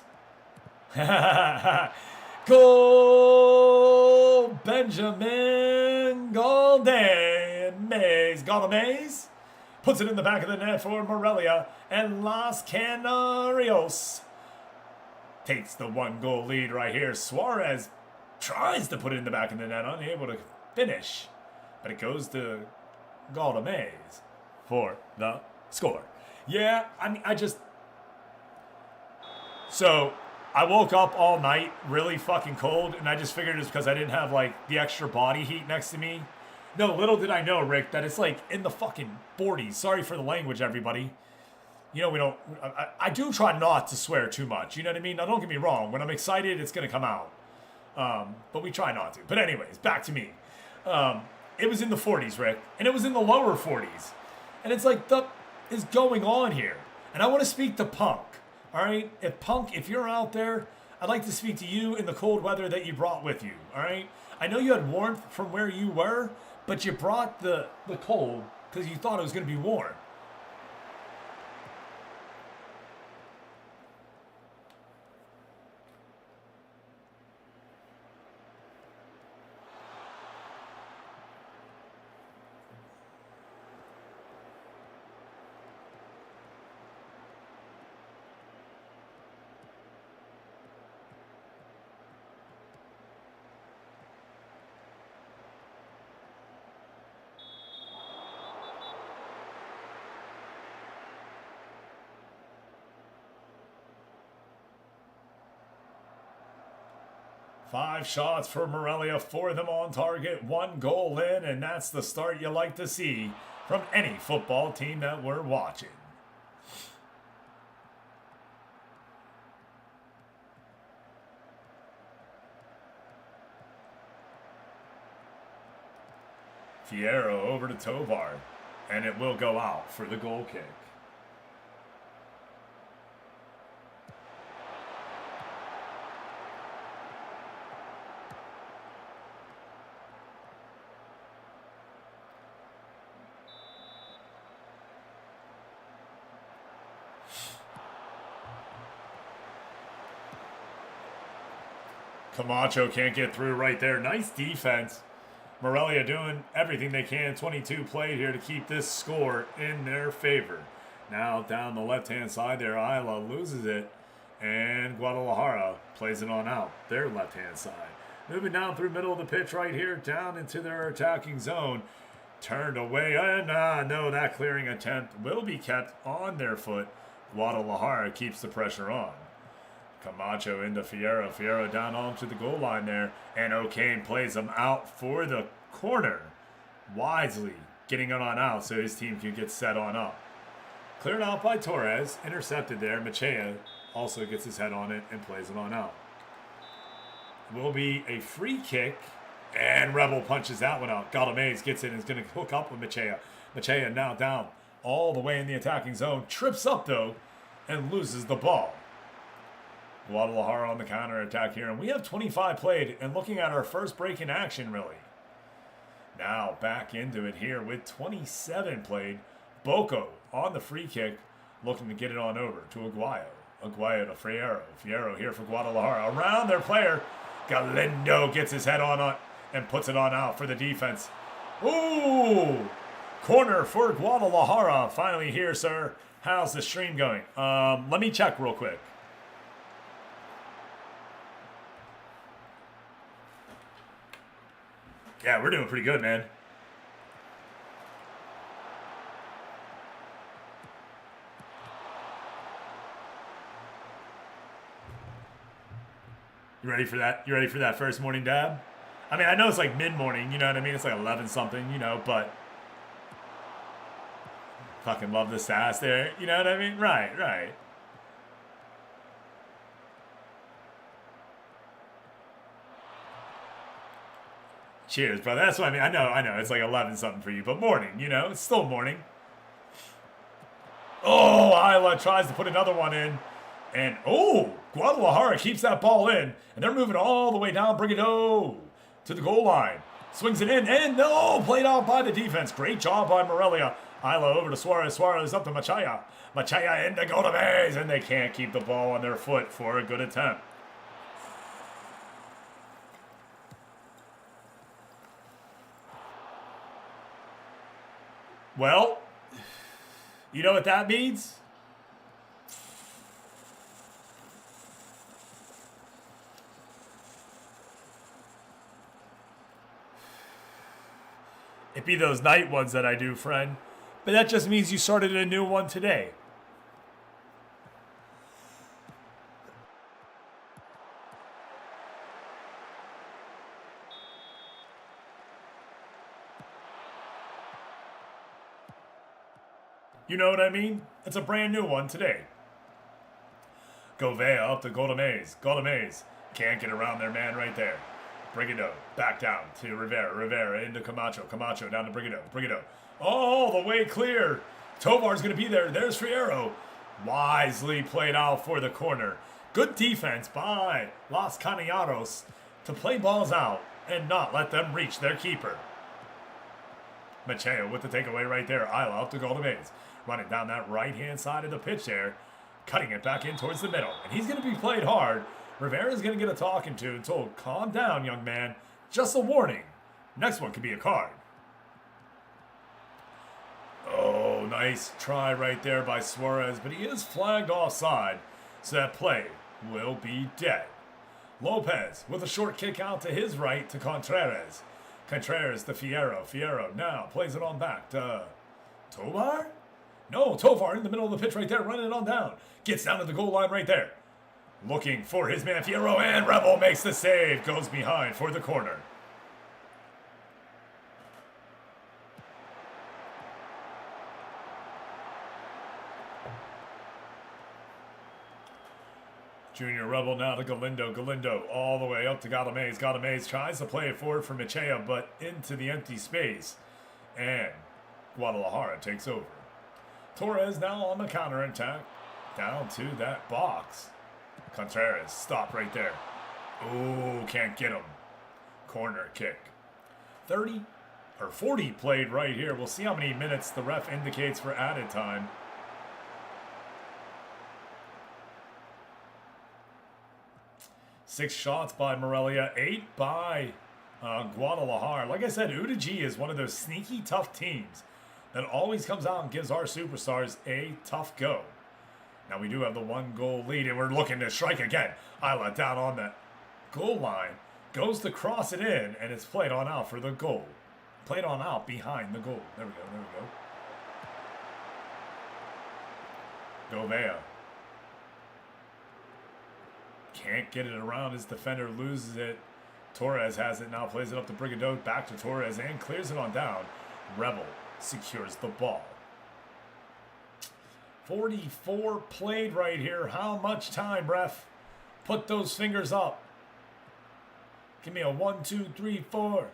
Goal! Benjamin Galdamez puts it in the back of the net for Morelia, and Los Canarios takes the 1-goal lead right here. Suarez tries to put it in the back of the net, unable to finish, but it goes to Galdamez for the score. Yeah, So, I woke up all night really fucking cold, and I just figured it's because I didn't have, like, the extra body heat next to me. No, little did I know, Rick, that it's, like, in the fucking 40s. Sorry for the language, everybody. You know, I do try not to swear too much, you know what I mean? Now, don't get me wrong. When I'm excited, it's going to come out. But we try not to. But anyways, back to me. It was in the 40s, Rick, and it was in the lower 40s. And it's like, what is going on here? And I want to speak to Punk. All right, if you're out there, I'd like to speak to you in the cold weather that you brought with you. All right, I know you had warmth from where you were, but you brought the cold because you thought it was going to be warm. Five shots for Morelia, 4 of them on target, 1 goal in, and that's the start you like to see from any football team that we're watching. Fierro over to Tovar, and it will go out for the goal kick. Camacho can't get through right there. Nice defense. Morelia doing everything they can. 22 played here to keep this score in their favor. Now down the left-hand side there, Isla loses it. And Guadalajara plays it on out, their left-hand side. Moving down through middle of the pitch right here, down into their attacking zone. Turned away, and no, that clearing attempt will be kept on their foot. Guadalajara keeps the pressure on. Camacho into Fierro. Fierro down onto the goal line there. And O'Kane plays him out for the corner. Wisely getting it on out so his team can get set on up. Cleared out by Torres. Intercepted there. Machea also gets his head on it and plays it on out. Will be a free kick. And Rebel punches that one out. Galamaze gets it and is going to hook up with Machea. Machea now down all the way in the attacking zone. Trips up though and loses the ball. Guadalajara on the counter attack here. And we have 25 played and looking at our first break in action really. Now back into it here with 27 played. Boko on the free kick looking to get it on over to Aguayo. Aguayo to Fierro. Fierro here for Guadalajara. Around their player. Galindo gets his head on it and puts it on out for the defense. Ooh! Corner for Guadalajara. Finally here, sir. How's the stream going? Let me check real quick. Yeah, we're doing pretty good, man. You ready for that? You ready for that first morning dab? I mean, I know it's like mid-morning, you know what I mean? It's like 11 something, you know, but fucking love the sass there, you know what I mean? Right, right. Cheers, brother. That's what I mean. I know. It's like 11 something for you, but morning, you know? It's still morning. Oh, Isla tries to put another one in. And, oh, Guadalajara keeps that ball in. And they're moving all the way down Brigado to the goal line. Swings it in, and no, played out by the defense. Great job by Morelia. Isla over to Suarez. Suarez up to Machaya. Machaya into Godamez, and they can't keep the ball on their foot for a good attempt. Well, you know what that means? It be those night ones that I do, friend. But that just means you started a new one today. You know what I mean? It's a brand new one today. Govea up to Godamez. Godamez can't get around their man right there. Brigado back down to Rivera. Rivera into Camacho. Camacho down to Brigado. Brigado all the way clear. Tovar's going to be there. There's Fierro. Wisely played out for the corner. Good defense by Los Canellaros to play balls out and not let them reach their keeper. Macheo with the takeaway right there. Isla up to Godamez. Running down that right-hand side of the pitch there. Cutting it back in towards the middle. And he's going to be played hard. Rivera's going to get a talking to and told, calm down, young man. Just a warning. Next one could be a card. Oh, nice try right there by Suarez, but he is flagged offside, so that play will be dead. Lopez with a short kick out to his right to Contreras. Contreras to Fierro. Fierro now plays it on back to Tovar? No, Tovar in the middle of the pitch right there, running it on down. Gets down to the goal line right there. Looking for his man Fierro, and Rebel makes the save. Goes behind for the corner. Junior Rebel now to Galindo. Galindo all the way up to Godamez. Godamez tries to play it forward for Machea, but into the empty space. And Guadalajara takes over. Torres now on the counterattack. Down to that box. Contreras, stop right there. Ooh, can't get him. Corner kick. 40 played right here. We'll see how many minutes the ref indicates for added time. 6 shots by Morelia, 8 by Guadalajara. Like I said, Udaji is one of those sneaky tough teams that always comes out and gives our superstars a tough go. Now we do have the 1-goal lead, and we're looking to strike again. Isla down on the goal line, goes to cross it in, and it's played on out for the goal. Played on out behind the goal. There we go. Govea. Can't get it around. His defender loses it. Torres has it now, plays it up to Brigado, back to Torres, and clears it on down. Rebel secures the ball. 44 played right here. How much time, ref? Put those fingers up. Give me a 1, 2, 3, 4.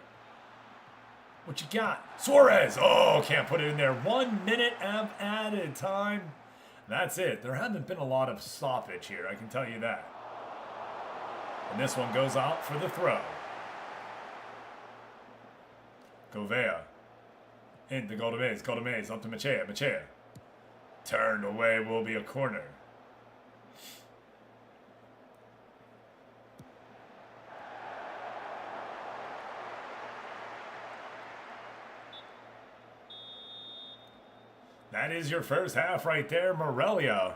What you got? Suarez! Oh, can't put it in there. 1 minute of added time. That's it. There haven't been a lot of stoppage here, I can tell you that. And this one goes out for the throw. Govea. Into Goldemaze. Goldemaze up to Machea. Machea. Turned away, will be a corner. That is your first half right there. Morelia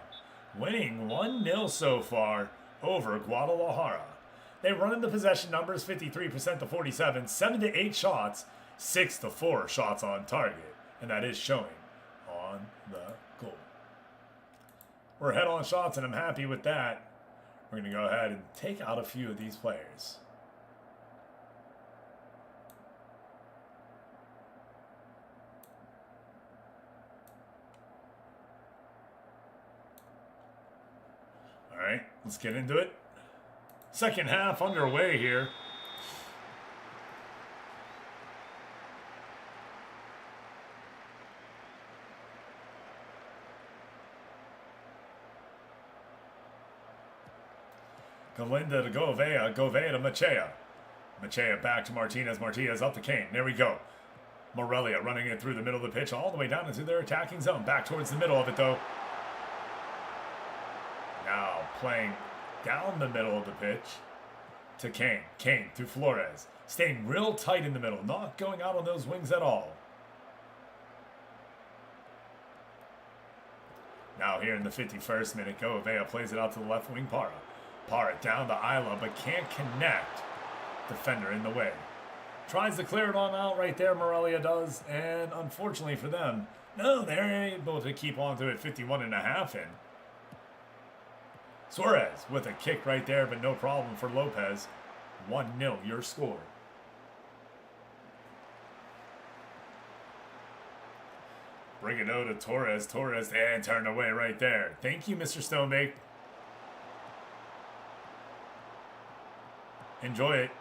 winning 1-0 so far over Guadalajara. They run in the possession numbers 53% to 47, 7 to 8 shots, 6 to 4 shots on target. And that is showing on the goal. We're head on shots, and I'm happy with that. We're going to go ahead and take out a few of these players. All right, let's get into it. Second half underway here. Galinda to Govea. Govea to Machea. Machea back to Martinez. Martinez up to Kane. There we go. Morelia running it through the middle of the pitch all the way down into their attacking zone. Back towards the middle of it, though. Now playing down the middle of the pitch to Kane. Kane to Flores. Staying real tight in the middle. Not going out on those wings at all. Now here in the 51st minute, Govea plays it out to the left wing, Para. Para down to Isla, but can't connect. Defender in the way. Tries to clear it on out right there, Morelia does. And unfortunately for them, no, they're able to keep on to it 51.5 in. Suarez with a kick right there, but no problem for Lopez. 1-0 your score. Brigado to Torres. Torres and turned away right there. Thank you, Mr. Stonebake. Enjoy it.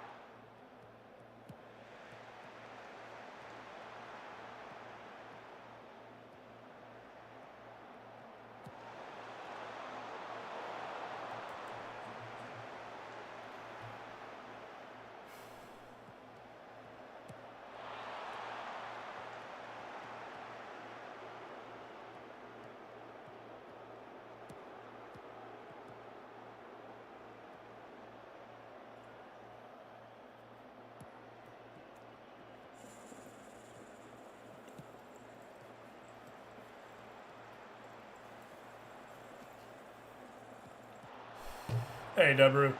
Hey, Debru.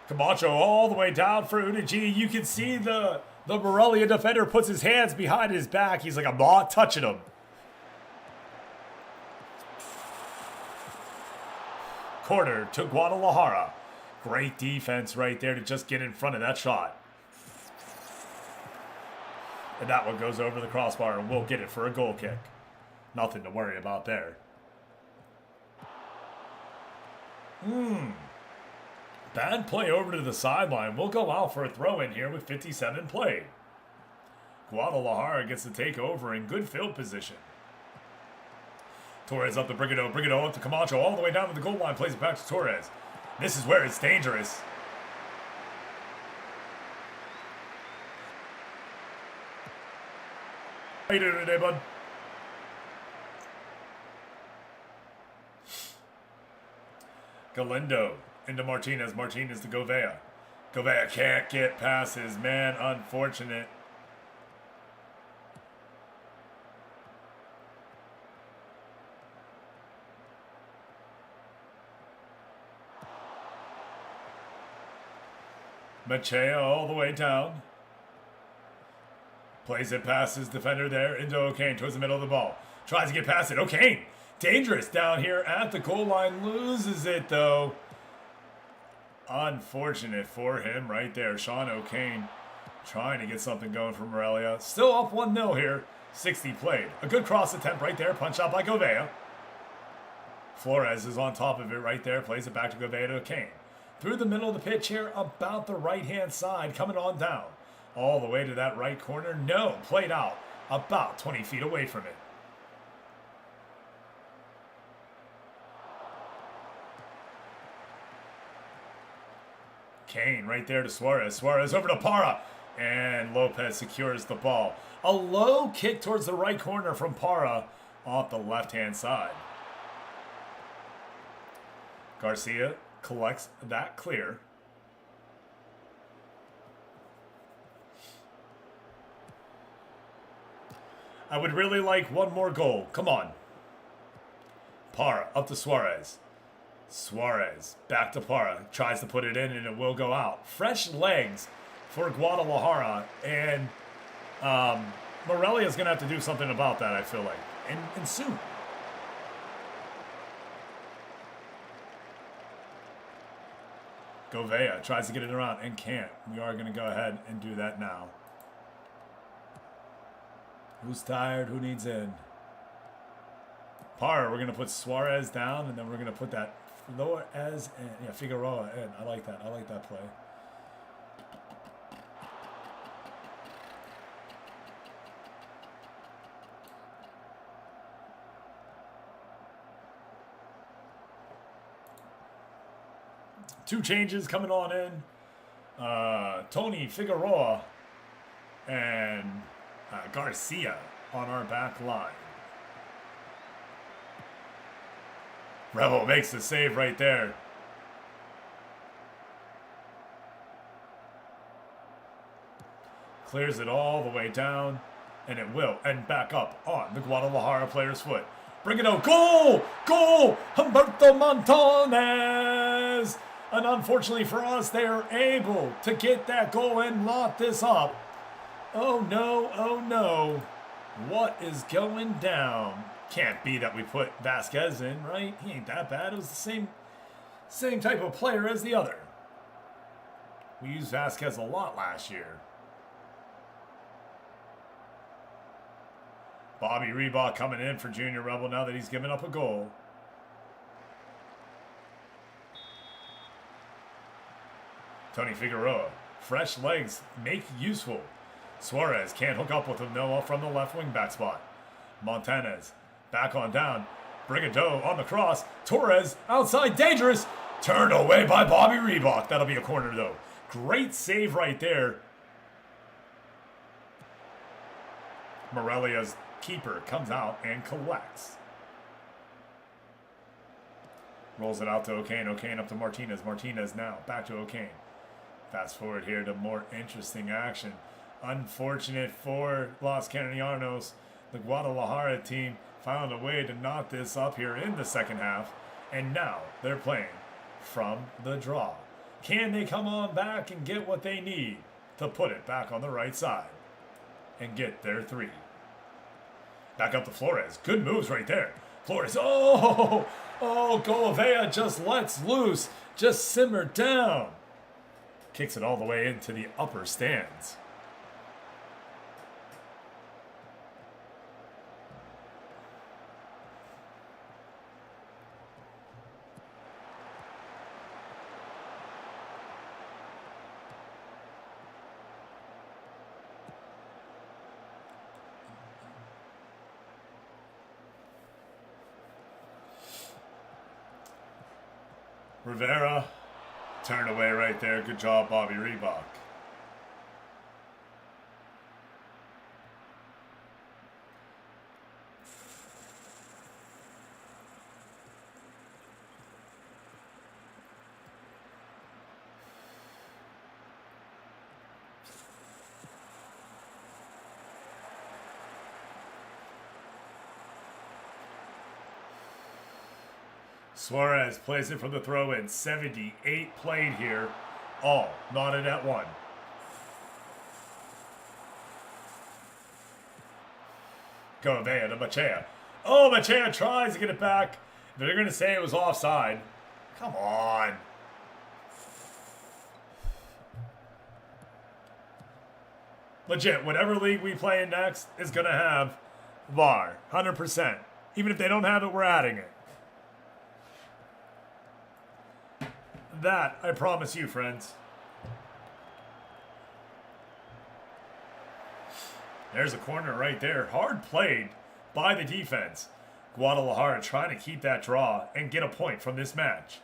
Camacho all the way down for Udaji. You can see the Morelia defender puts his hands behind his back. He's like, I'm not touching him. Corner to Guadalajara. Great defense right there to just get in front of that shot. And that one goes over the crossbar, and we'll get it for a goal kick. Nothing to worry about there. Bad play over to the sideline. We'll go out for a throw in here with 57 played. Guadalajara gets to take over in good field position. Torres up to Brigado. Brigado up to Camacho all the way down to the goal line. Plays it back to Torres. This is where it's dangerous. How you doing today, bud? Galindo into Martinez. Martinez to Govea. Govea can't get past his man. Unfortunate. Machea all the way down. Plays it past his defender there into O'Kane towards the middle of the ball. Tries to get past it. O'Kane, dangerous down here at the goal line. Loses it though. Unfortunate for him right there. Sean O'Kane trying to get something going for Morelia. Still up 1-0 here. 60 played. A good cross attempt right there. Punch out by Govea. Flores is on top of it right there. Plays it back to Govea to O'Kane. Through the middle of the pitch here, about the right-hand side, coming on down. All the way to that right corner. No, played out about 20 feet away from it. Kane right there to Suarez. Suarez over to Parra. And Lopez secures the ball. A low kick towards the right corner from Parra off the left-hand side. Garcia collects that clear. I would really like one more goal. Come on. Parra up to Suarez. Suarez back to Parra. Tries to put it in and it will go out. Fresh legs for Guadalajara. And Morelia is going to have to do something about that, I feel like. And soon. Govea tries to get it around and can't. We are going to go ahead and do that now. Who's tired? Who needs in? Parra, we're going to put Suarez down, and then we're going to put that Flores and yeah, Figueroa in. I like that. I like that play. Two changes coming on in. Tony Figueroa and Garcia on our back line. Rebel makes the save right there. Clears it all the way down, and it will end back up on the Guadalajara player's foot. Bring it out. Goal! Goal! Humberto Montones! And unfortunately for us, they are able to get that goal and lock this up. Oh no, oh no. What is going down? Can't be that we put Vasquez in, right? He ain't that bad. It was the same type of player as the other. We used Vasquez a lot last year. Bobby Reebok coming in for Junior Rebel now that he's given up a goal. Tony Figueroa. Fresh legs make useful. Suarez can't hook up with him Noah from the left wing back spot. Montanez back on down. Brigado on the cross. Torres outside, dangerous. Turned away by Bobby Reebok. That'll be a corner though. Great save right there. Morelia's keeper comes out and collects. Rolls it out to O'Kane. O'Kane up to Martinez. Martinez now back to O'Kane. Fast forward here to more interesting action. Unfortunate for Los Canarianos. The Guadalajara team found a way to knock this up here in the second half. And now they're playing from the draw. Can they come on back and get what they need to put it back on the right side and get their three? Back up to Flores. Good moves right there. Flores. Oh, Golavea just lets loose. Just simmer down. Kicks it all the way into the upper stands. Rivera, turned away right there. Good job, Bobby Reebok. Suarez plays it from the throw-in. 78 played here. All knotted at 1. Gouveia to Machea. Oh, Machea tries to get it back. They're going to say it was offside. Come on. Legit, whatever league we play in next is going to have VAR. 100%. Even if they don't have it, we're adding it. That, I promise you, friends. There's a corner right there. Hard played by the defense. Guadalajara trying to keep that draw and get a point from this match.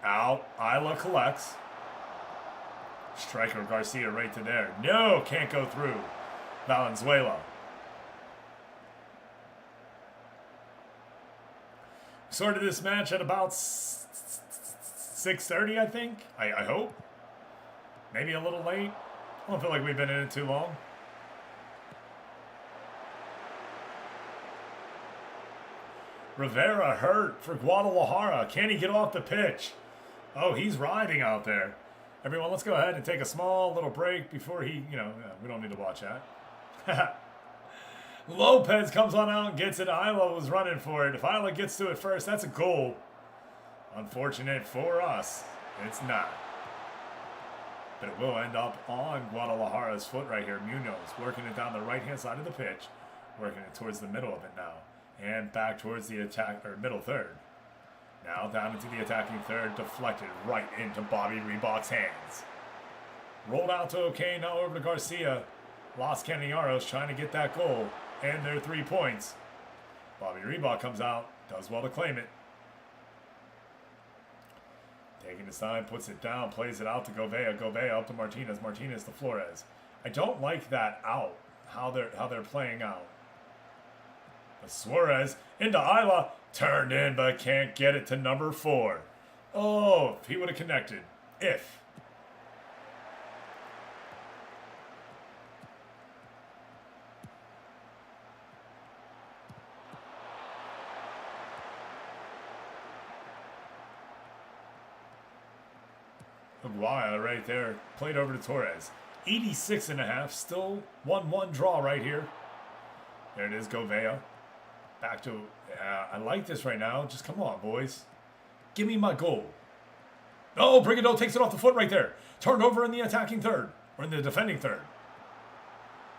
Out. Isla collects. Striker Garcia right to there. No, can't go through. Valenzuela. Started this match at about 6:30, I think. I hope. Maybe a little late. I don't feel like we've been in it too long. Rivera hurt for Guadalajara. Can he get off the pitch? Oh, he's riding out there. Everyone, let's go ahead and take a small little break before he, we don't need to watch that. Lopez comes on out and gets it. Isla was running for it. If Isla gets to it first, that's a goal. Unfortunate for us, it's not. But it will end up on Guadalajara's foot right here. Munoz working it down the right-hand side of the pitch. Working it towards the middle of it now. And back towards the attack, or middle third. Now down into the attacking third. Deflected right into Bobby Reebok's hands. Rolled out to O'Kane, now over to Garcia. Los Canellaros trying to get that goal. And their 3 points. Bobby Reebok comes out. Does well to claim it. Taking his time, puts it down, plays it out to Gouveia. Gouveia up to Martinez. Martinez to Flores. I don't like that out. How they're playing out. But Suarez into Isla. Turned in, but can't get it to number 4. Oh, if he would have connected. If. Aguaya right there. Played over to Torres. 86.5. Still 1-1 draw right here. There it is, Gouveia. Back to... I like this right now. Just come on, boys. Give me my goal. Oh, Brigado takes it off the foot right there. Turned over in the attacking third. Or in the defending third.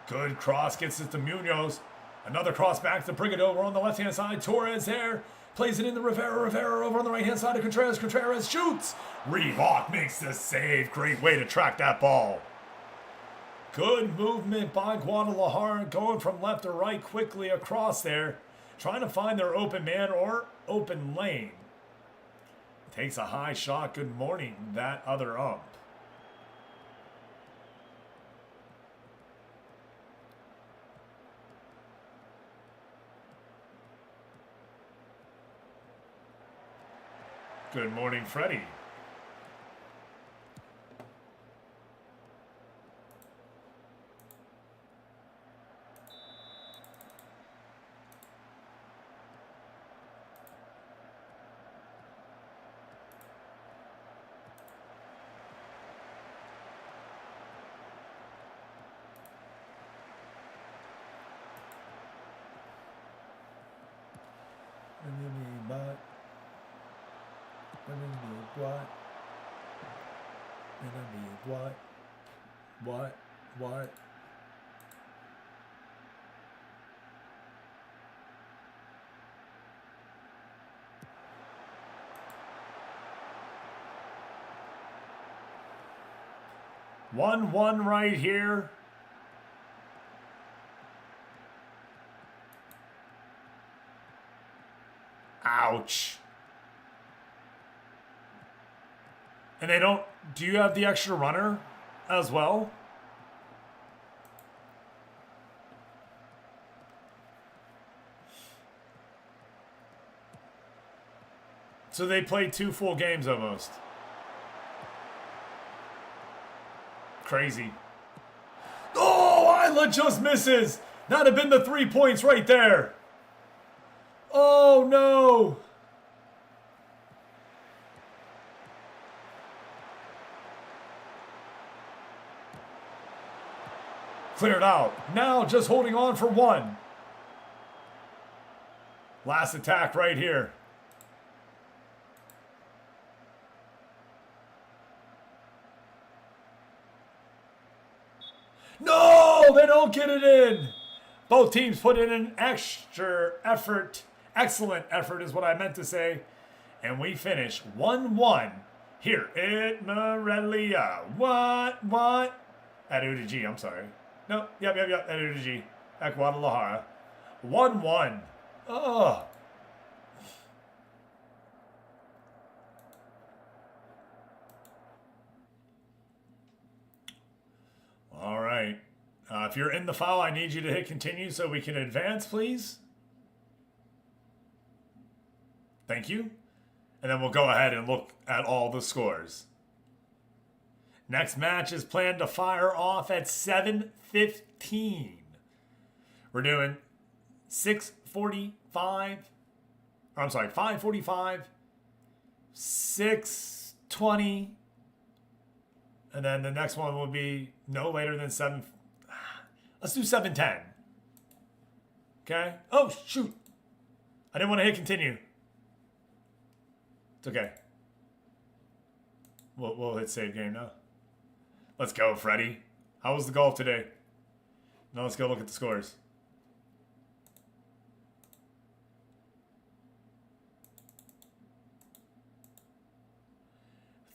Good cross. Gets it to Munoz. Another cross back to Brigado. We're on the left-hand side. Torres there. Plays it in the Rivera. Rivera over on the right-hand side of Contreras. Contreras shoots. Reebok makes the save. Great way to track that ball. Good movement by Guadalajara. Going from left to right quickly across there. Trying to find their open man or open lane. Takes a high shot. Good morning, that other ump. Good morning, Freddie. What? 1-1 right here. Ouch. And they don't... Do you have the extra runner as well? So they played 2 full games almost. Crazy. Oh, Isla just misses. That'd have been the 3 points right there. Oh, no. Cleared out. Now just holding on for one. Last attack right here. No, they don't get it in. Both teams put in an extra effort. Excellent effort is what I meant to say. And we finish 1-1 here at Morelia. What? At Udigi, I'm sorry. No, yep. At Udigi. At Guadalajara. 1-1. Ugh. All right. If you're in the file, I need you to hit continue so we can advance, please. Thank you. And then we'll go ahead and look at all the scores. Next match is planned to fire off at 7:15. We're doing 5:45, 6:20, and then the next one will be no later than 7. Let's do 7:10. Okay? Oh, shoot. I didn't want to hit continue. It's okay. We'll hit save game now. Let's go, Freddie. How was the golf today? Now let's go look at the scores.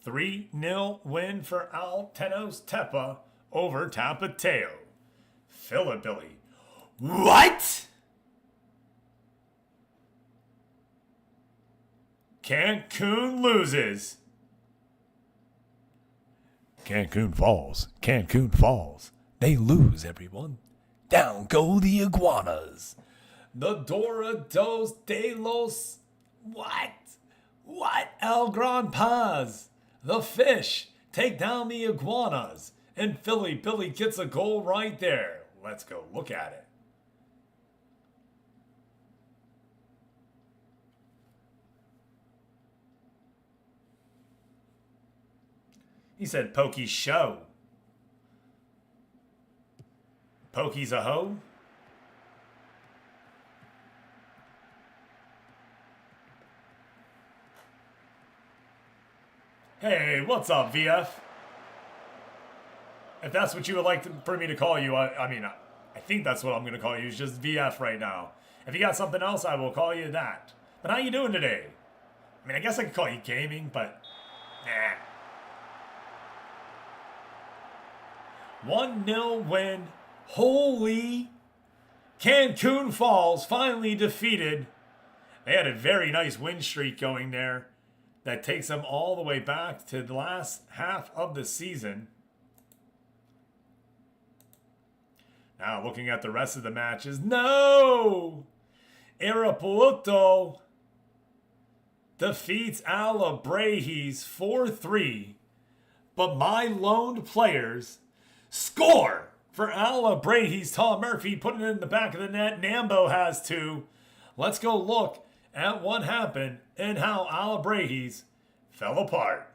A 3-0 win for Altenos Tepa over Tapateo. Philipilly. What? Cancun loses. Cancun falls. They lose, everyone. Down go the Iguanas. The Dorados de los... What? El Gran Paz. The Fish take down the Iguanas. And Philly Billy gets a goal right there. Let's go look at it. He said Pokey's show. Pokey's a hoe? Hey, what's up, VF? If that's what you would like for me to call you, I think that's what I'm going to call you. It's just VF right now. If you got something else, I will call you that. But how you doing today? I mean, I guess I could call you gaming, but... nah. 1-0 win. Holy Cancun Falls finally defeated. They had a very nice win streak going there that takes them all the way back to the last half of the season. Now looking at the rest of the matches. No! Irapuato defeats Alabrejis 4-3. But my loaned players score for Alabrejis. Tom Murphy putting it in the back of the net. Nambo has 2. Let's go look at what happened and how Alabrejis fell apart.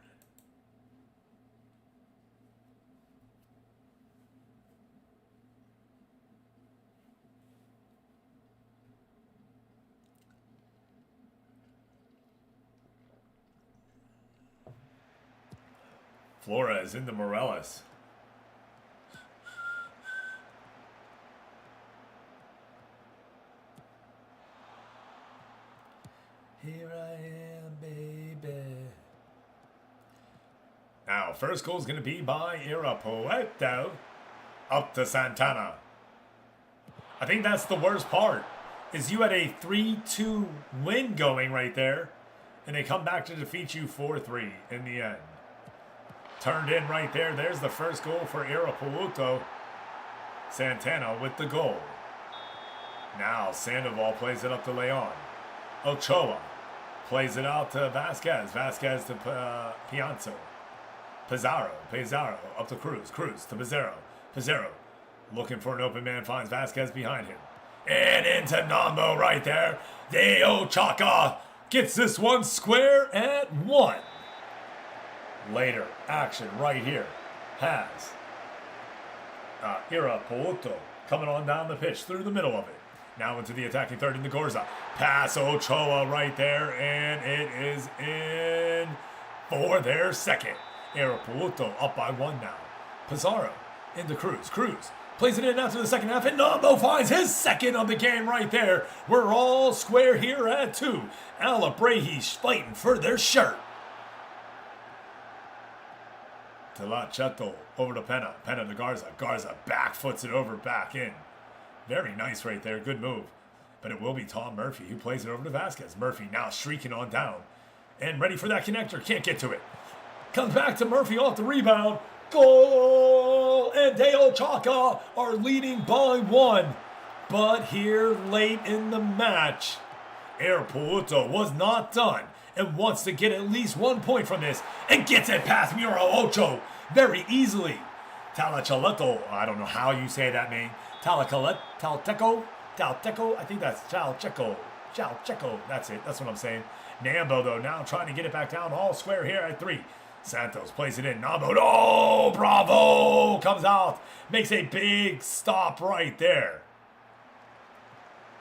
Flores into Morelos. Here I am, baby. Now, first goal is going to be by Irapuato up to Santana. I think that's the worst part, is you had a 3-2 win going right there, and they come back to defeat you 4-3 in the end. Turned in right there. There's the first goal for Irapuato. Santana with the goal. Now, Sandoval plays it up to Leon. Ochoa plays it out to Vasquez. Vasquez to Pianzo. Pizarro up to Cruz. Cruz to Pizarro. Pizarro looking for an open man, finds Vasquez behind him. And into Nambo right there. Deo Chaka gets this one square at 1. Later action right here has Ira Pouto coming on down the pitch through the middle of it. Now into the attacking third in the Gorza. Pass Ochoa right there, and it is in for their second. Ira Pouto up by 1 now. Pizarro into Cruz. Cruz plays it in after the second half, and Nambo finds his second of the game right there. We're all square here at 2. Alabrejis fighting for their shirt. Telacheto over to Pena. Pena to Garza. Garza back foots it over, back in. Very nice right there. Good move. But it will be Tom Murphy who plays it over to Vasquez. Murphy now streaking on down. And ready for that connector. Can't get to it. Comes back to Murphy off the rebound. Goal! And Deo Chaka are leading by 1. But here late in the match, Air Puerto was not done and wants to get at least 1 point from this and gets it past Muro Ocho very easily. Talachaleto, I don't know how you say that name. Talteco, I think that's Chalcheco, that's it, that's what I'm saying. Nambo though now trying to get it back down all square here at 3. Santos plays it in. Nambo, oh, bravo, comes out, makes a big stop right there.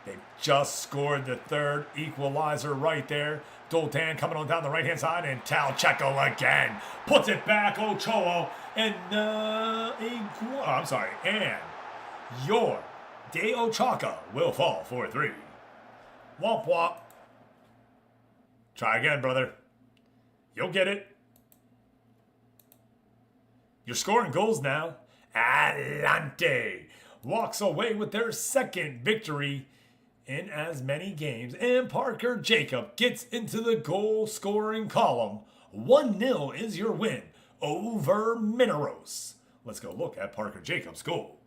They just scored the third equalizer right there. Doltan coming on down the right-hand side, and Talcheco again puts it back. Ochoa and and your Deo Chaka will fall for 3. Womp womp. Try again, brother. You'll get it. You're scoring goals now. Adelante walks away with their second victory in as many games, and Parker Jacob gets into the goal scoring column. 1-0 is your win over Mineros. Let's go look at Parker Jacob's goal.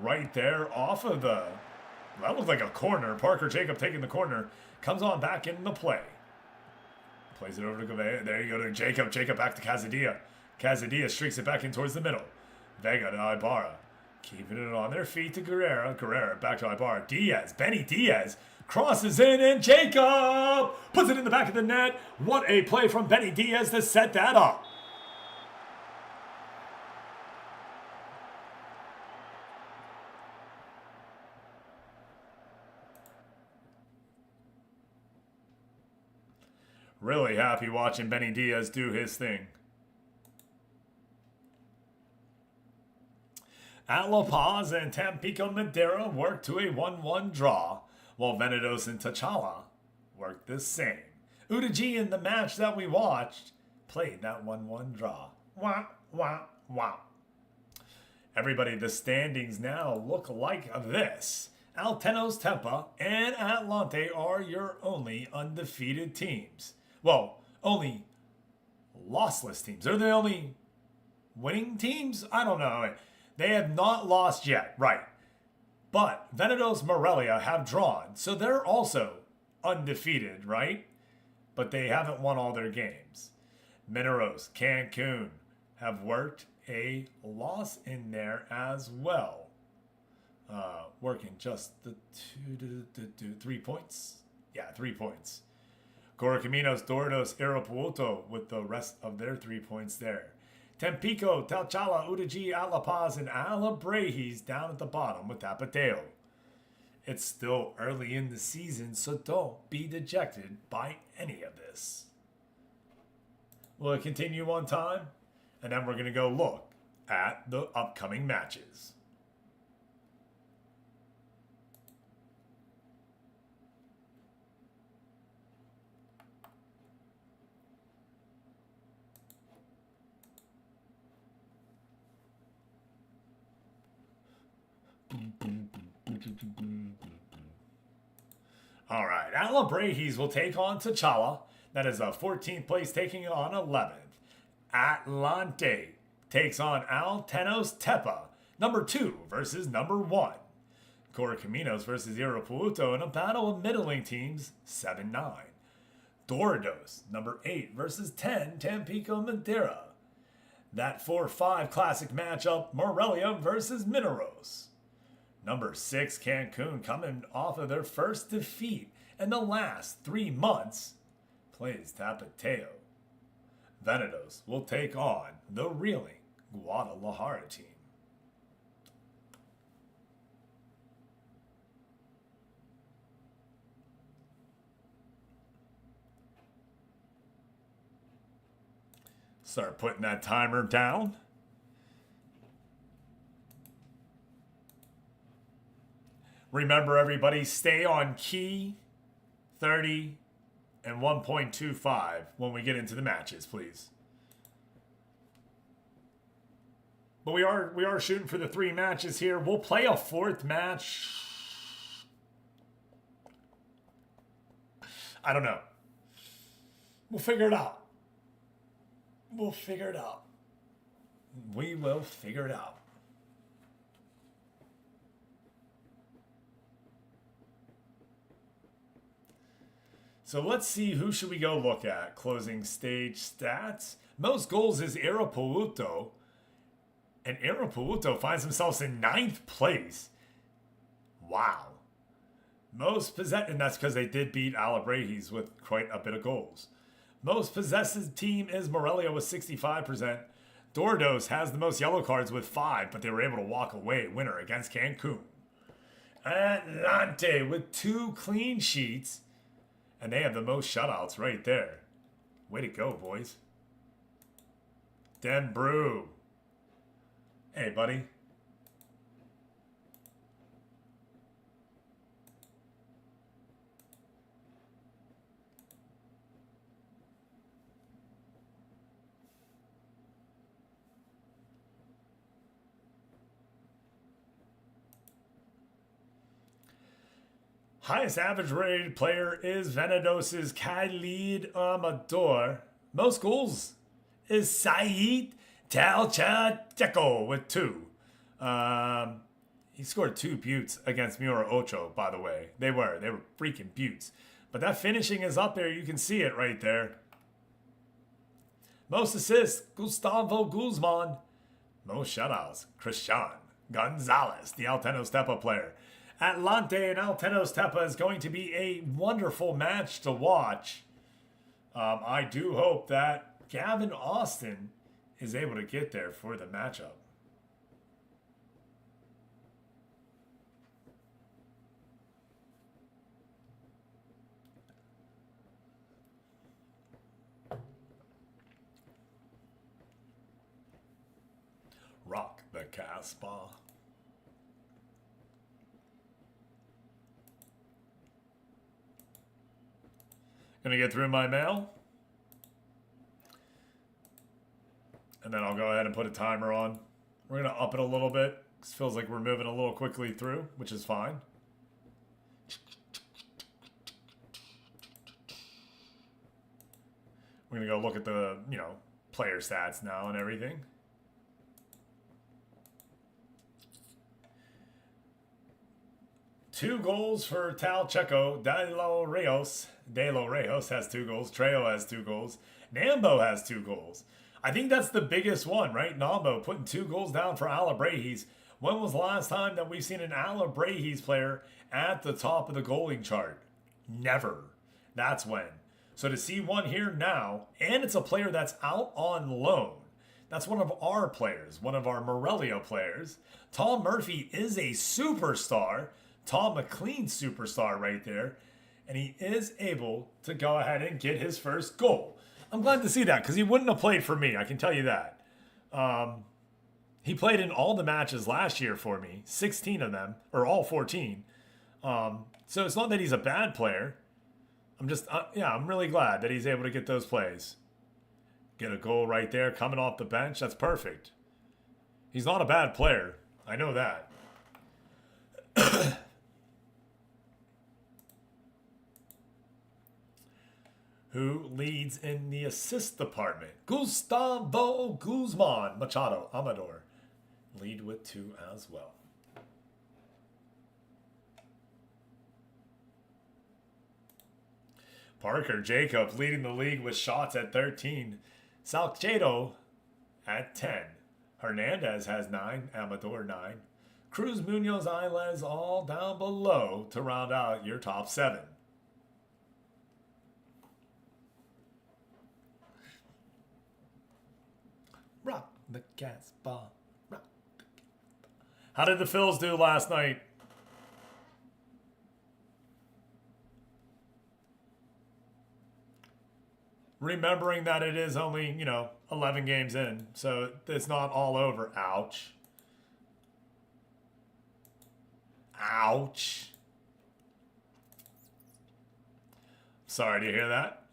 Right there off of the, that looked like a corner. Parker Jacob taking the corner. Comes on back into play. Plays it over to Gavea. There you go to Jacob. Jacob back to Casadilla. Casadilla streaks it back in towards the middle. Vega to Ibarra. Keeping it on their feet to Guerrera. Guerrera back to Ibarra. Diaz. Benny Diaz crosses in, and Jacob puts it in the back of the net. What a play from Benny Diaz to set that up. Really happy watching Benny Diaz do his thing. At La Paz and Tampico Madera worked to a 1-1 draw, while Venados and T'Challa worked the same. Udaji in the match that we watched played that 1-1 draw. Wah, wah, wah. Everybody, the standings now look like this. Altenos Tempa and Atlante are your only undefeated teams. Well, only lossless teams. They're the only winning teams? I don't know. They have not lost yet, right. But Venados Morelia have drawn, so they're also undefeated, right? But they haven't won all their games. Mineros, Cancun have worked a loss in there as well. Working just the 3 points. Yeah, 3 points. Correcaminos, Dordos, Irapuoto with the rest of their 3 points there. Tampico, Talchala, Udaji, La Paz, and Alabrejis down at the bottom with Tapateo. It's still early in the season, so don't be dejected by any of this. We'll continue one time, and then we're going to go look at the upcoming matches. All right, Alabrejis will take on T'Challa. That is a 14th place taking on 11th. Atlante takes on Altenos Tepa, number 2 versus number 1. Correcaminos versus Irapuato in a battle of middling teams, 7-9. Dorados, number 8 versus 10, Tampico Madera. That 4-5 classic matchup, Morelia versus Mineros. Number 6, Cancun, coming off of their first defeat in the last 3 months, plays Tapateo. Venados will take on the reeling Guadalajara team. Start putting that timer down. Remember, everybody, stay on key 30 and 1.25 when we get into the matches, please. But we are shooting for the 3 matches here. We'll play a 4th match. I don't know. We'll figure it out. We'll figure it out. We will figure it out. So let's see, who should we go look at? Closing stage stats. Most goals is Irapuato. And Irapuato finds themselves in 9th place. Wow. Most possessed, and that's because they did beat Alabrejis with quite a bit of goals. Most possessive team is Morelia with 65%. Dordos has the most yellow cards with 5, but they were able to walk away winner against Cancun. Atlante with 2 clean sheets. And they have the most shutouts right there. Way to go, boys. Den Brew. Hey, buddy. Highest average rated player is Venados' Khalid Amador. Most goals is Saeed Talchacheco with 2. He scored 2 buttes against Mura Ocho, by the way. They were freaking buttes. But that finishing is up there. You can see it right there. Most assists, Gustavo Guzman. Most shutouts, Christian Gonzalez, the Alteno Stepa player. Atlante and Alteno Stepa is going to be a wonderful match to watch. I do hope that Gavin Austin is able to get there for the matchup. Rock the Casbah. Gonna get through my mail. And then I'll go ahead and put a timer on. We're gonna up it a little bit. It feels like we're moving a little quickly through, which is fine. We're gonna go look at the, player stats now and everything. Two goals for Talcheco. De Los Reyes has 2 goals. Trejo has 2 goals. Nambo has 2 goals. I think that's the biggest one, right? Nambo putting 2 goals down for Alabrejis. When was the last time that we've seen an Alabrejis player at the top of the goaling chart? Never. That's when. So to see one here now, and it's a player that's out on loan. That's one of our players, one of our Morelia players. Tom Murphy is a superstar. Tom McLean superstar right there. And he is able to go ahead and get his first goal. I'm glad to see that because he wouldn't have played for me. I can tell you that. He played in all the matches last year for me. 16 of them, or all 14. So it's not that he's a bad player. I'm really glad that he's able to get those plays. Get a goal right there coming off the bench. That's perfect. He's not a bad player. I know that. Who leads in the assist department? Gustavo Guzman. Machado Amador lead with 2 as well. Parker Jacob leading the league with shots at 13. Salcedo at 10. Hernandez has 9. Amador 9. Cruz, Munoz, Iles all down below to round out your top 7. Rock the gas ball. Rock the gas ball. How did the Phils do last night? Remembering that it is only, 11 games in, so it's not all over. Ouch. Ouch. Sorry to hear that.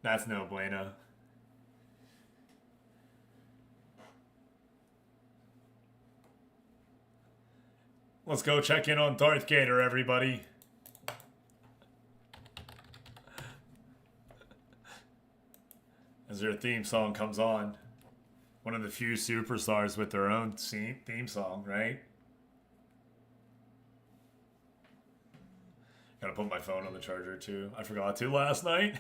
That's no bueno. Let's go check in on Darth Gator, everybody. As their theme song comes on. One of the few superstars with their own theme song, right? Gotta put my phone on the charger too. I forgot to last night.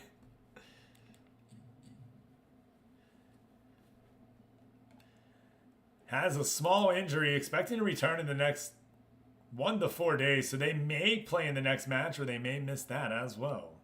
Has a small injury, expecting to return in the next 1 to 4 days, so they may play in the next match or they may miss that as well.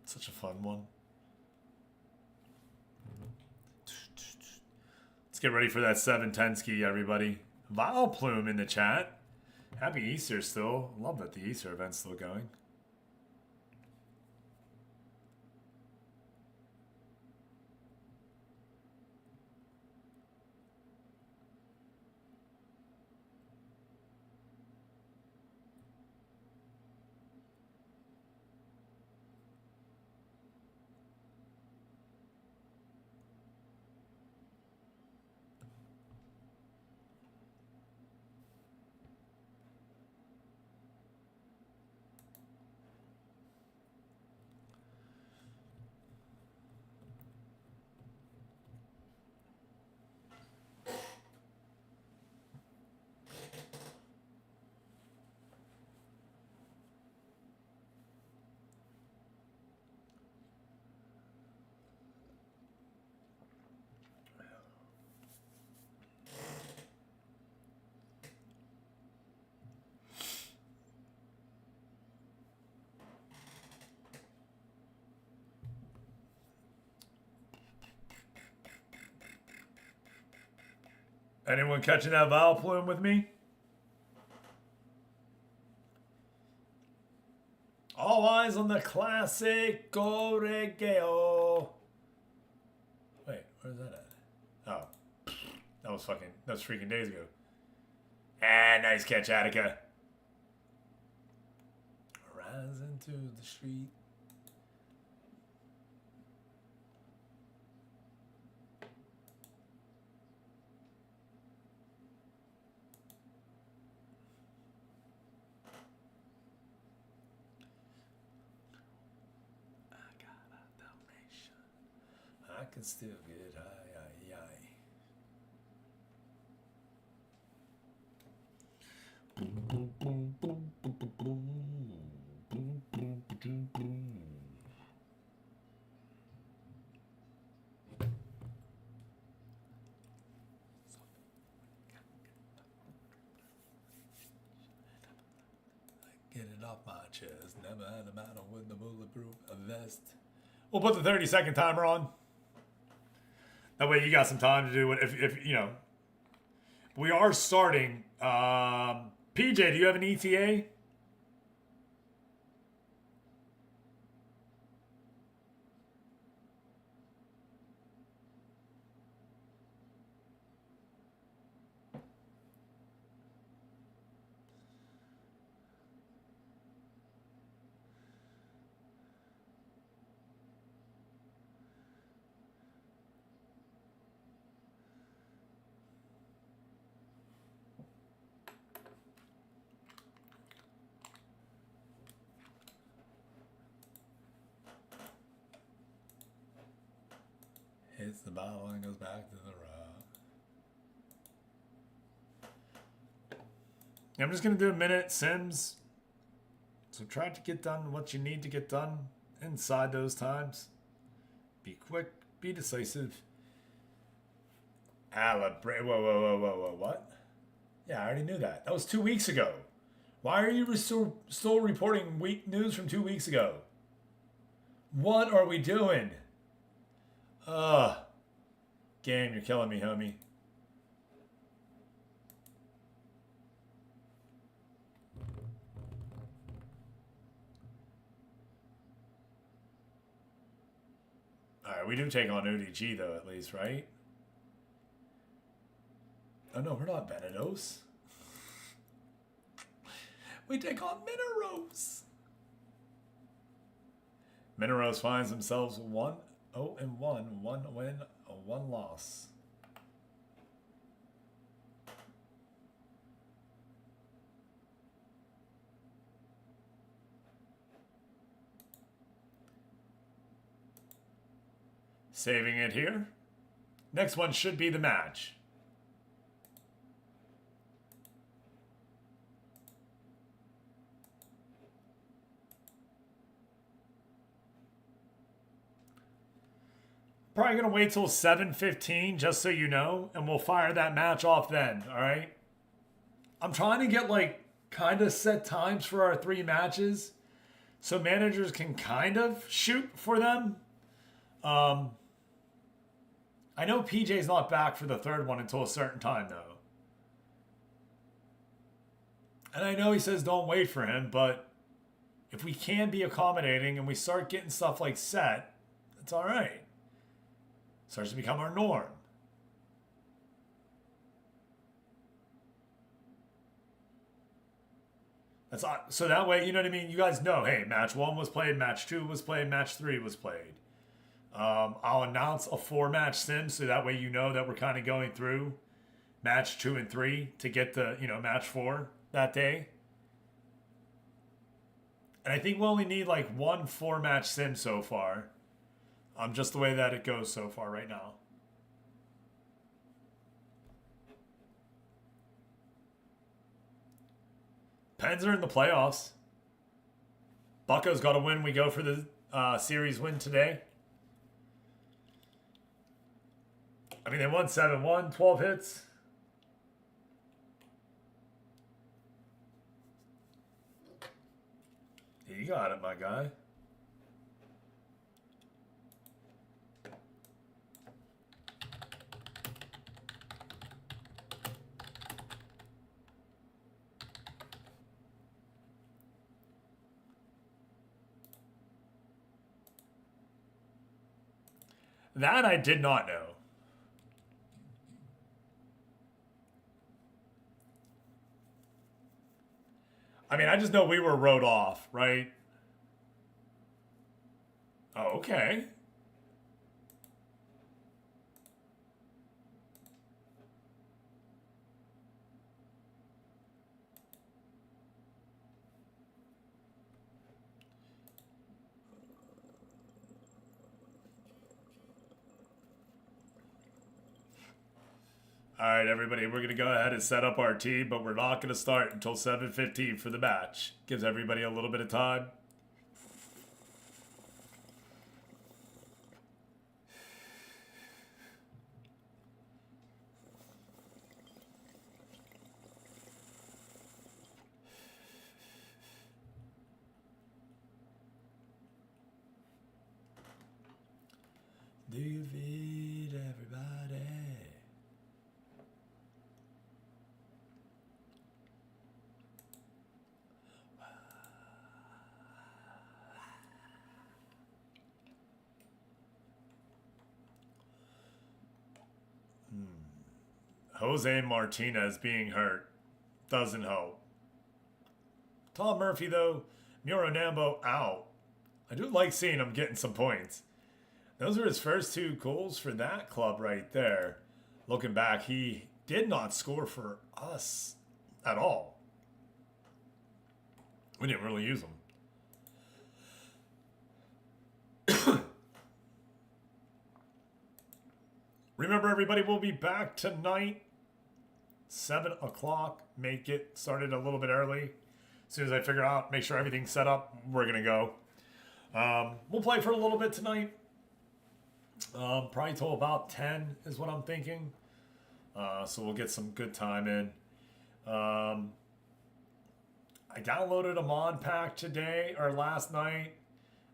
Such a fun one. Let's get ready for that 710 ski, everybody. Vile Plume in the chat. Happy Easter still. Love that the Easter event's still going. Anyone catching that Vile Plume with me? All eyes on the classic Corregeo. Wait, where's that at? Oh. That was freaking days ago. Ah, nice catch, Attica. Rising to the street. I can still get high. Boom, boom, boom, boom, boom, boom, boom, boom, boom, boom. Get it off my chest. Never had a battle with the bulletproof vest. We'll put the 30-second timer on. That way you got some time to do it. If you know, we are starting. PJ, do you have an ETA? Hits the bottle and goes back to the rock. I'm just going to do a minute Sims. So try to get done what you need to get done inside those times. Be quick, be decisive. Whoa, what? Yeah, I already knew that. That was 2 weeks ago. Why are you still reporting weak news from 2 weeks ago? What are we doing? Game, you're killing me, homie. Alright, we do take on ODG though, at least, right? Oh no, we're not Benedos. We take on Mineros. Mineros finds themselves 1-0-1, 1 win, 1 loss. Saving it here. Next one should be the match. Probably going to wait till 7:15, just so you know, and we'll fire that match off then, all right? I'm trying to get, like, kind of set times for our 3 matches so managers can kind of shoot for them. I know PJ's not back for the 3rd one until a certain time, though. And I know he says don't wait for him, but if we can be accommodating and we start getting stuff, like, set, it's all right. Starts to become our norm. That's so that way, you know what I mean? You guys know, hey, match 1 was played, match 2 was played, match 3 was played. I'll announce a 4-match sim so that way you know that we're kind of going through match 2 and 3 to get the, you know, match 4 that day. And I think we only need like 1 4-match sim so far. Just the way that it goes so far right now. Pens are in the playoffs. Bucco's got to win. We go for the series win today. I mean, they won 7-1, 12 hits. You got it, my guy. That I did not know. I mean, I just know we were wrote off, right? Oh, okay. All right, everybody, we're going to go ahead and set up our team, but we're not going to start until 7:15 for the match. Gives everybody a little bit of time. Do you feed everybody? Jose Martinez being hurt doesn't help. Tom Murphy, though, Muronambo out. I do like seeing him getting some points. Those are his first 2 goals for that club right there. Looking back, he did not score for us at all. We didn't really use him. Remember, everybody, we'll be back tonight, 7 o'clock. Make it started a little bit early. As soon as I figure out, make sure everything's set up, we're going to go. We'll play for a little bit tonight. Probably till about 10 is what I'm thinking. So we'll get some good time in. I downloaded a mod pack today or last night,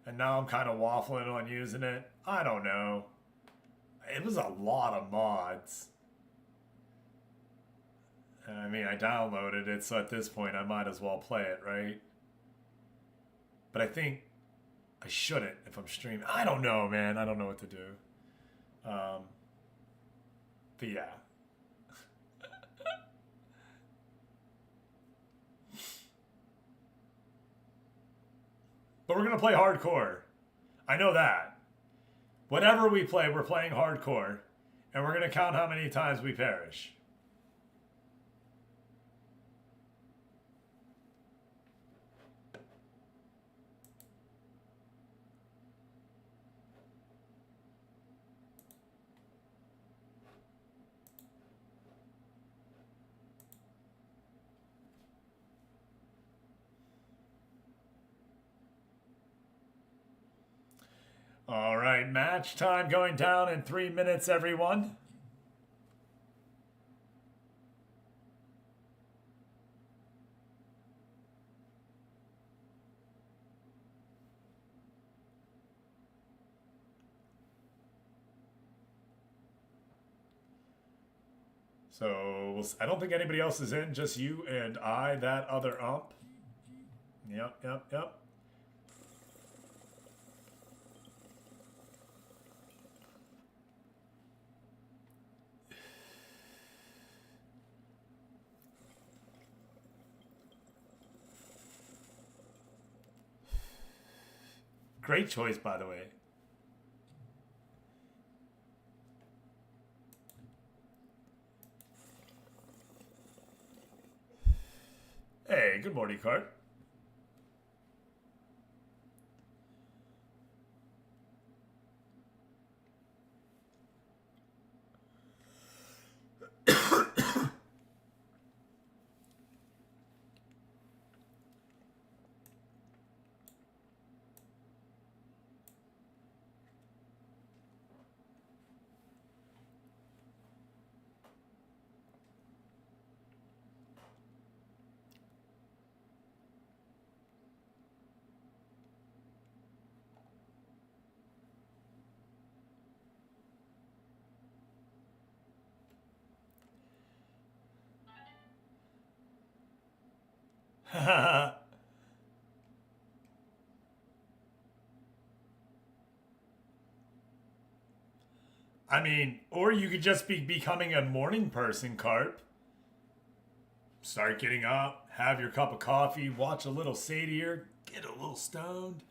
and now I'm kind of waffling on using it. I don't know. It was a lot of mods. I mean, I downloaded it, so at this point I might as well play it, right? But I think I shouldn't if I'm streaming. I don't know, man. I don't know what to do. But yeah. But we're going to play hardcore. I know that. Whatever we play, we're playing hardcore. And we're going to count how many times we perish. All right, match time going down in 3 minutes, everyone. So I don't think anybody else is in, just you and I, that other ump. Yep. Great choice, by the way. Hey, good morning, Cart. I mean, or you could just be becoming a morning person, Carp. Start getting up, have your cup of coffee, watch a little Sadier, get a little stoned,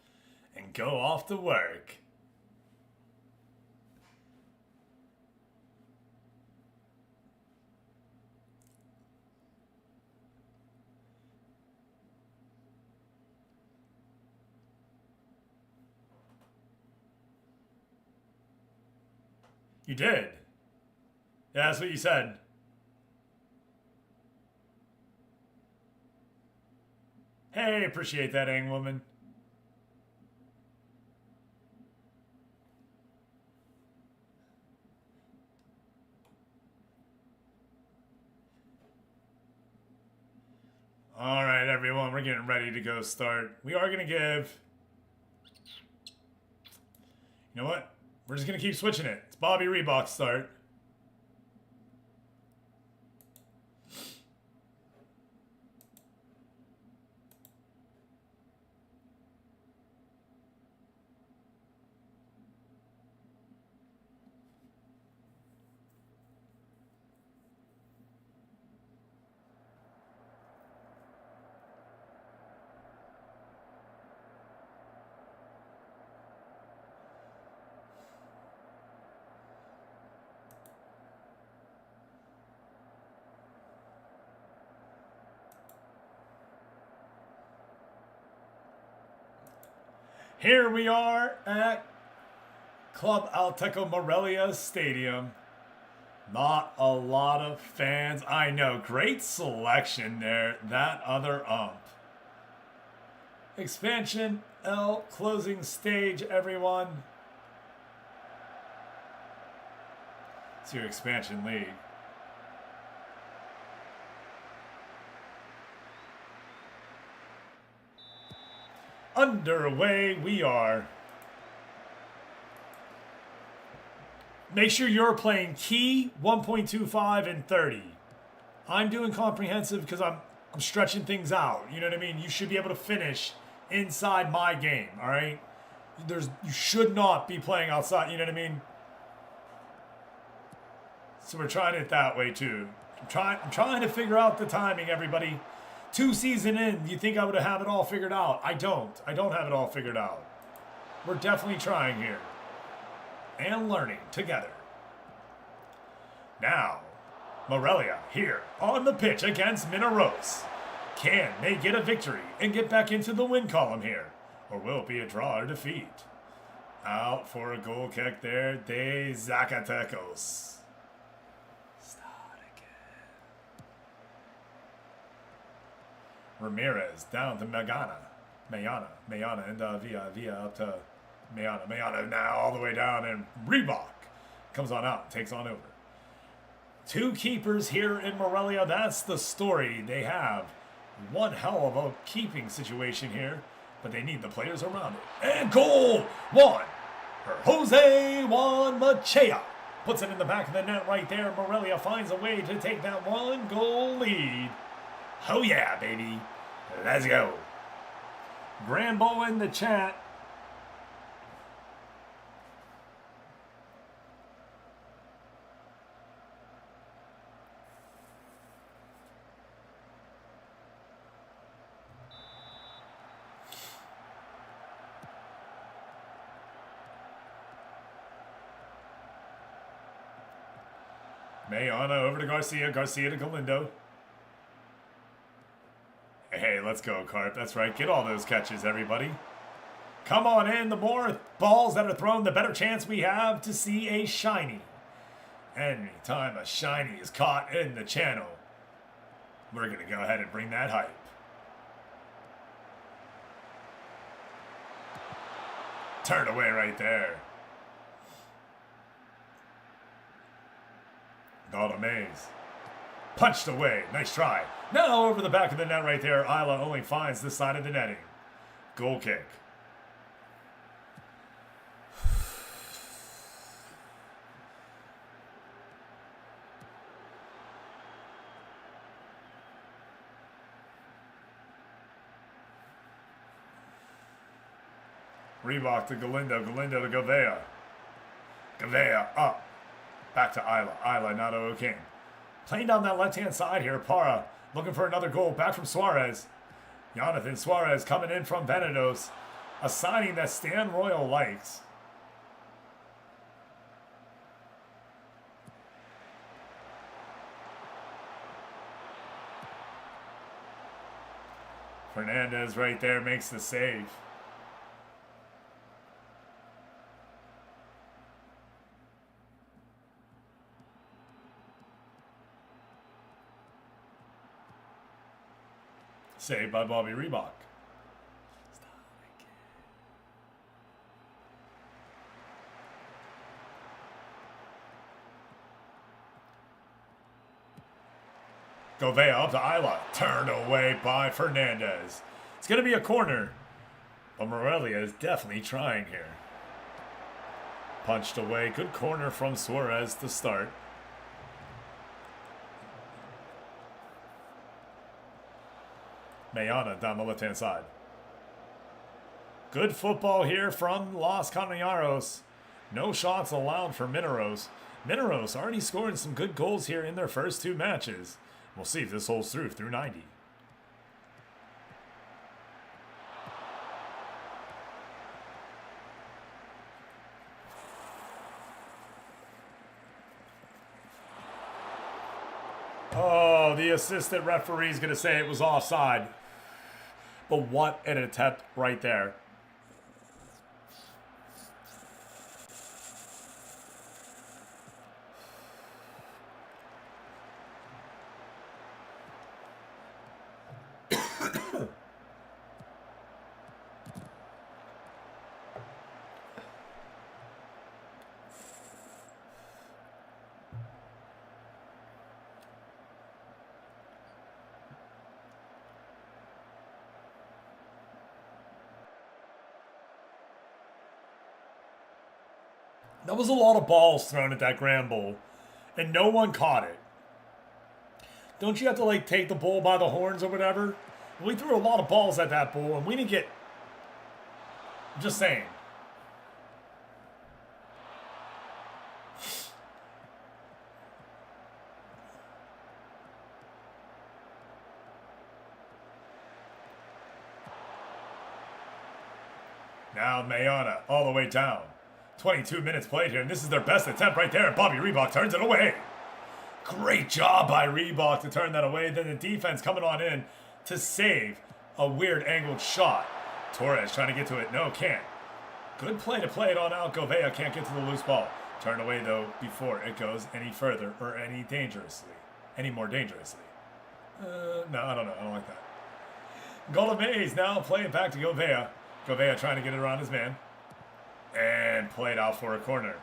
and go off to work. You did. Yeah, that's what you said. Hey, appreciate that, Ang woman. All right, everyone, we're getting ready to go start. We are going to give... You know what? We're just going to keep switching it. It's Bobby Reebok's start. Here we are at Club Alteco Morelia Stadium. Not a lot of fans. I know. Great selection there. That other ump. Expansion L closing stage, everyone. It's your expansion league. Underway we are. Make sure you're playing key, 1.25, and 30. I'm doing comprehensive because I'm stretching things out. You know what I mean? You should be able to finish inside my game, all right? You should not be playing outside, you know what I mean? So we're trying it that way too. I'm trying to figure out the timing, everybody. 2 seasons in, you think I would have it all figured out? I don't. I don't have it all figured out. We're definitely trying here. And learning together. Now, Morelia here on the pitch against Mineros. Can they get a victory and get back into the win column here? Or will it be a draw or defeat? Out for a goal kick there, De Zacatecos. Ramirez down to Mayana, and Via up to Mayana now all the way down, and Reebok comes on out, takes on over. 2 keepers here in Morelia. That's the story. They have one hell of a keeping situation here, but they need the players around it. And goal! One for Jose Juan Machea. Puts it in the back of the net right there. Morelia finds a way to take that 1-goal lead. Oh yeah, baby. Let's go. Grambo in the chat. Mayana over to Garcia. Garcia to Galindo. Hey, let's go, Carp. That's right. Get all those catches, everybody. Come on in. The more balls that are thrown, the better chance we have to see a shiny. Anytime a shiny is caught in the channel, we're going to go ahead and bring that hype. Turned away right there. Mays. Punched away. Nice try. Now over the back of the net right there. Isla only finds the side of the netting. Goal kick. Reebok to Galindo. Galindo to Gavea. Gavea up. Back to Isla. Isla now to O'King. Playing down that left-hand side here. Para looking for another goal. Back from Suarez. Jonathan Suarez coming in from Venados. A signing that Stan Royal likes. Fernandez right there makes the save. Saved by Bobby Reebok. Gouveia up to Isla. Turned away by Fernandez. It's going to be a corner. But Morelia is definitely trying here. Punched away. Good corner from Suarez to start. Mayana down the left-hand side. Good football here from Los Cañaros. No shots allowed for Mineros. Mineros already scoring some good goals here in their first 2 matches. We'll see if this holds through 90. Oh, the assistant referee is going to say it was offside. But what an attempt right there. That was a lot of balls thrown at that grand bull, and no one caught it. Don't you have to, like, take the bull by the horns or whatever? We threw a lot of balls at that bull, and we didn't get... Just saying. Now Mayana all the way down. 22 minutes played here, and this is their best attempt right there. And Bobby Reebok turns it away. Great job by Reebok to turn that away. Then the defense coming on in to save a weird angled shot. Torres trying to get to it. No, can't. Good play to play it on out. Govea can't get to the loose ball. Turned away, though, before it goes any further or any more dangerously. No, I don't know. I don't like that. Golamez now playing back to Govea. Govea trying to get it around his man. And played out for a corner.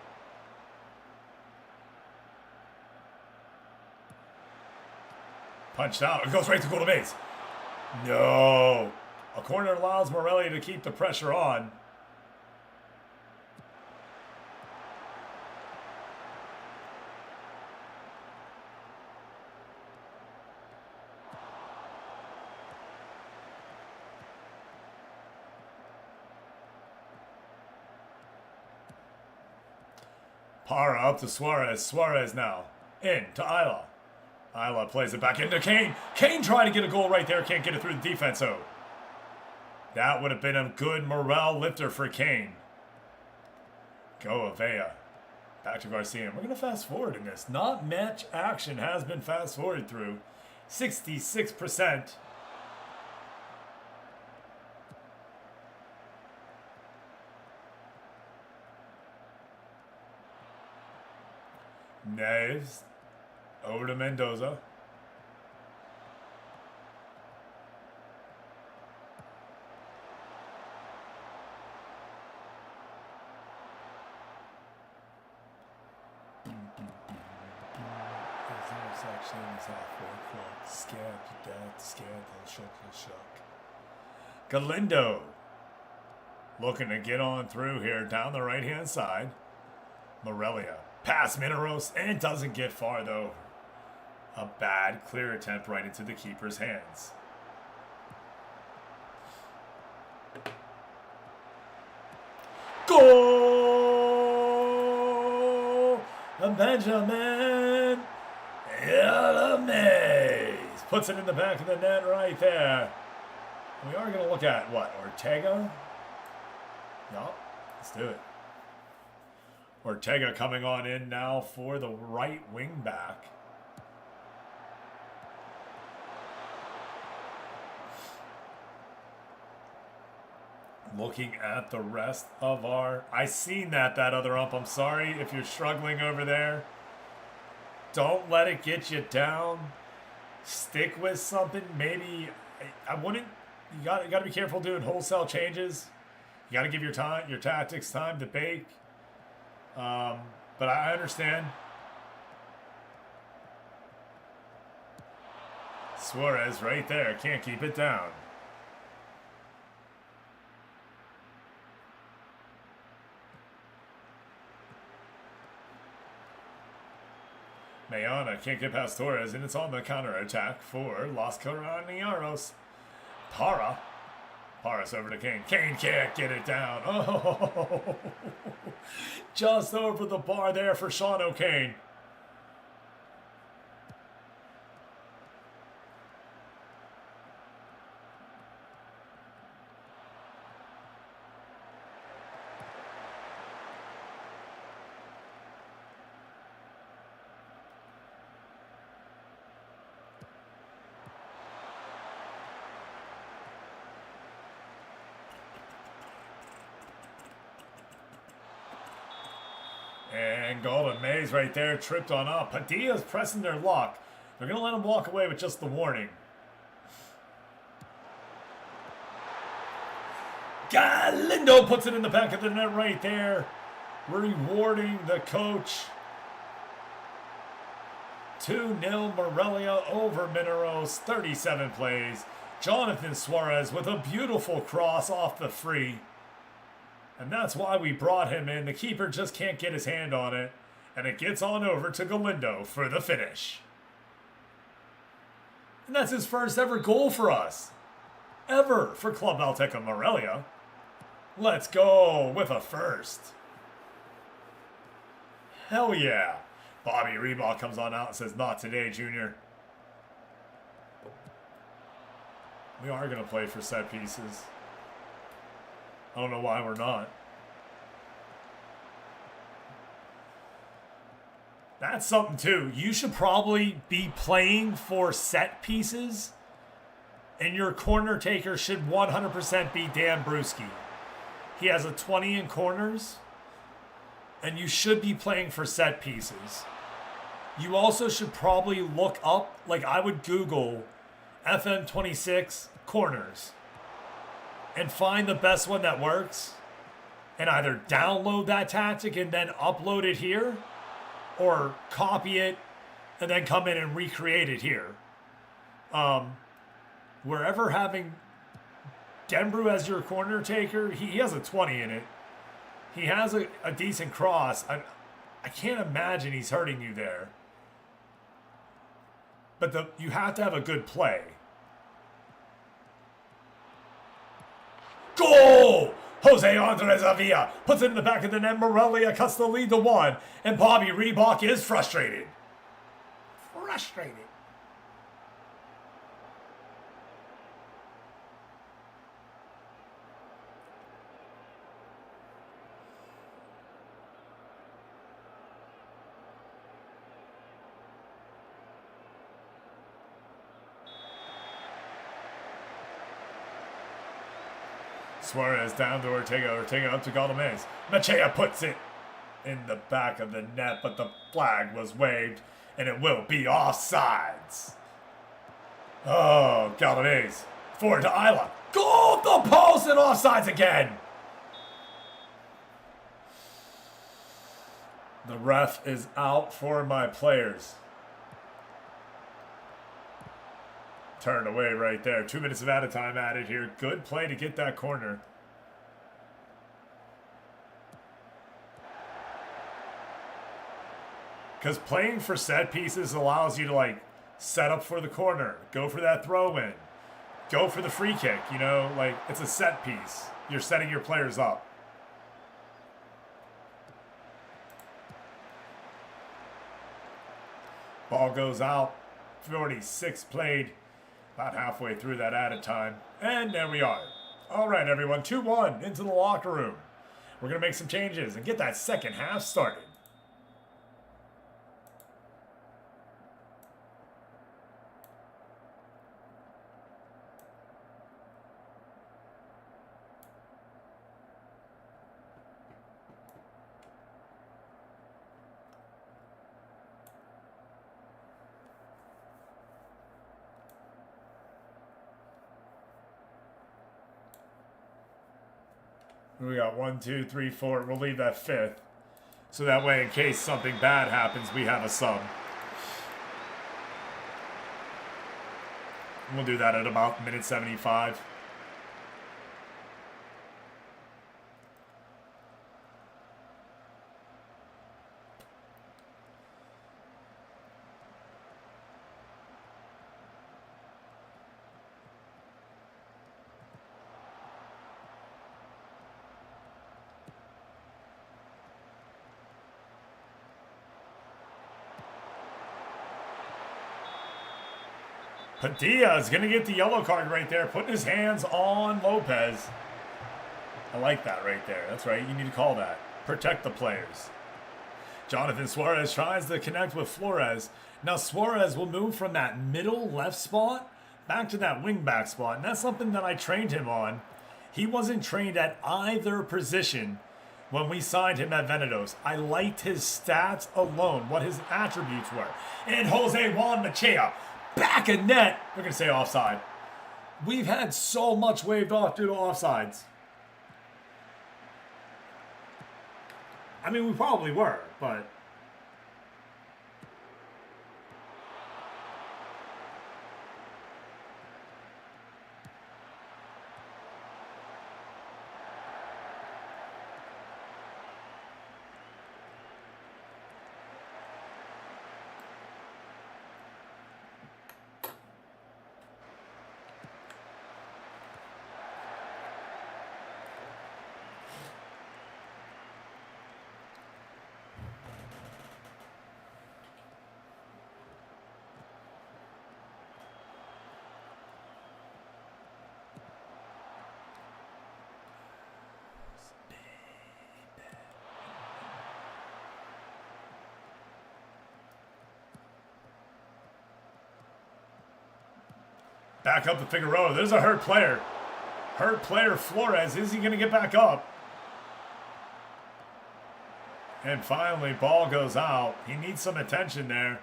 Punched out. It goes right to Golamez. No. A corner allows Morelli to keep the pressure on. Para up to Suarez. Suarez now. In to Isla. Isla plays it back into Kane. Kane trying to get a goal right there. Can't get it through the defense, though. That would have been a good morale lifter for Kane. Go Avea. Back to Garcia. We're going to fast forward in this. Not much action has been fast forwarded through. 66%. Neves over to Mendoza. Galindo looking to get on through here down the right hand side. Morelia. Pass Mineros, and it doesn't get far, though. A bad clear attempt right into the keeper's hands. Goal! Benjamin Yalamez puts it in the back of the net right there. We are going to look at, what, Ortega? No, let's do it. Ortega coming on in now for the right wing back. Looking at the rest of our... I seen that other ump. I'm sorry if you're struggling over there. Don't let it get you down. Stick with something. Maybe... I wouldn't... You got to be careful doing wholesale changes. You got to give your tactics time to bake. But I understand. Suarez right there. Can't keep it down. Mayana can't get past Torres, and it's on the counter-attack for Los Coroneros. Para's over to Kane. Kane can't get it down. Oh, just over the bar there for Sean O'Kane. And Golden Mays right there, tripped on up. Padilla's pressing their luck. They're going to let him walk away with just the warning. Galindo puts it in the back of the net right there, rewarding the coach. 2-0 Morelia over Mineros, 37 plays. Jonathan Suarez with a beautiful cross off the free. And that's why we brought him in. The keeper just can't get his hand on it. And it gets on over to Galindo for the finish. And that's his first ever goal for us. Ever for Club Alteca Morelia. Let's go with a first. Hell yeah. Bobby Reebok comes on out and says, "Not today, Junior." We are going to play for set pieces. I don't know why we're not. That's something too. You should probably be playing for set pieces, and your corner taker should 100% be Dan Bruschi. He has a 20 in corners, and you should be playing for set pieces. You also should probably look up, like I would Google FM26 corners and find the best one that works and either download that tactic and then upload it here or copy it and then come in and recreate it here. Wherever having Denbrew as your corner taker, he has a 20 in it. He has a decent cross. I can't imagine he's hurting you there. But you have to have a good play. Goal! Jose Andres Avila puts it in the back of the net. Morelia cuts the lead to 1. And Bobby Reebok is frustrated. Suarez down to Ortega. Ortega up to Galdamez. Machea puts it in the back of the net, but the flag was waved, and it will be offsides. Oh, Galdamez. Forward to Isla. Goal! The post and offsides again. The ref is out for my players. Turned away right there. 2 minutes of added time added here. Good play to get that corner. Because playing for set pieces allows you to, like, set up for the corner. Go for that throw in. Go for the free kick. You know, like, it's a set piece. You're setting your players up. Ball goes out. 46 played. About halfway through that added time. And there we are. All right, everyone. 2-1 into the locker room. We're going to make some changes and get that second half started. We got 1, 2, 3, 4. We'll leave that 5th. So that way, in case something bad happens, we have a sub. We'll do that at about minute 75. Padilla is going to get the yellow card right there, putting his hands on Lopez. I like that right there. That's right. You need to call that. Protect the players. Jonathan Suarez tries to connect with Flores. Now Suarez will move from that middle left spot back to that wing back spot. And that's something that I trained him on. He wasn't trained at either position when we signed him at Venados. I liked his stats alone, what his attributes were. And Jose Juan Machea, back of net. We're going to say offside. We've had so much waved off due to offsides. I mean, we probably were, but... Back up to Figueroa. There's a hurt player. Hurt player Flores. Is he going to get back up? And finally, ball goes out. He needs some attention there.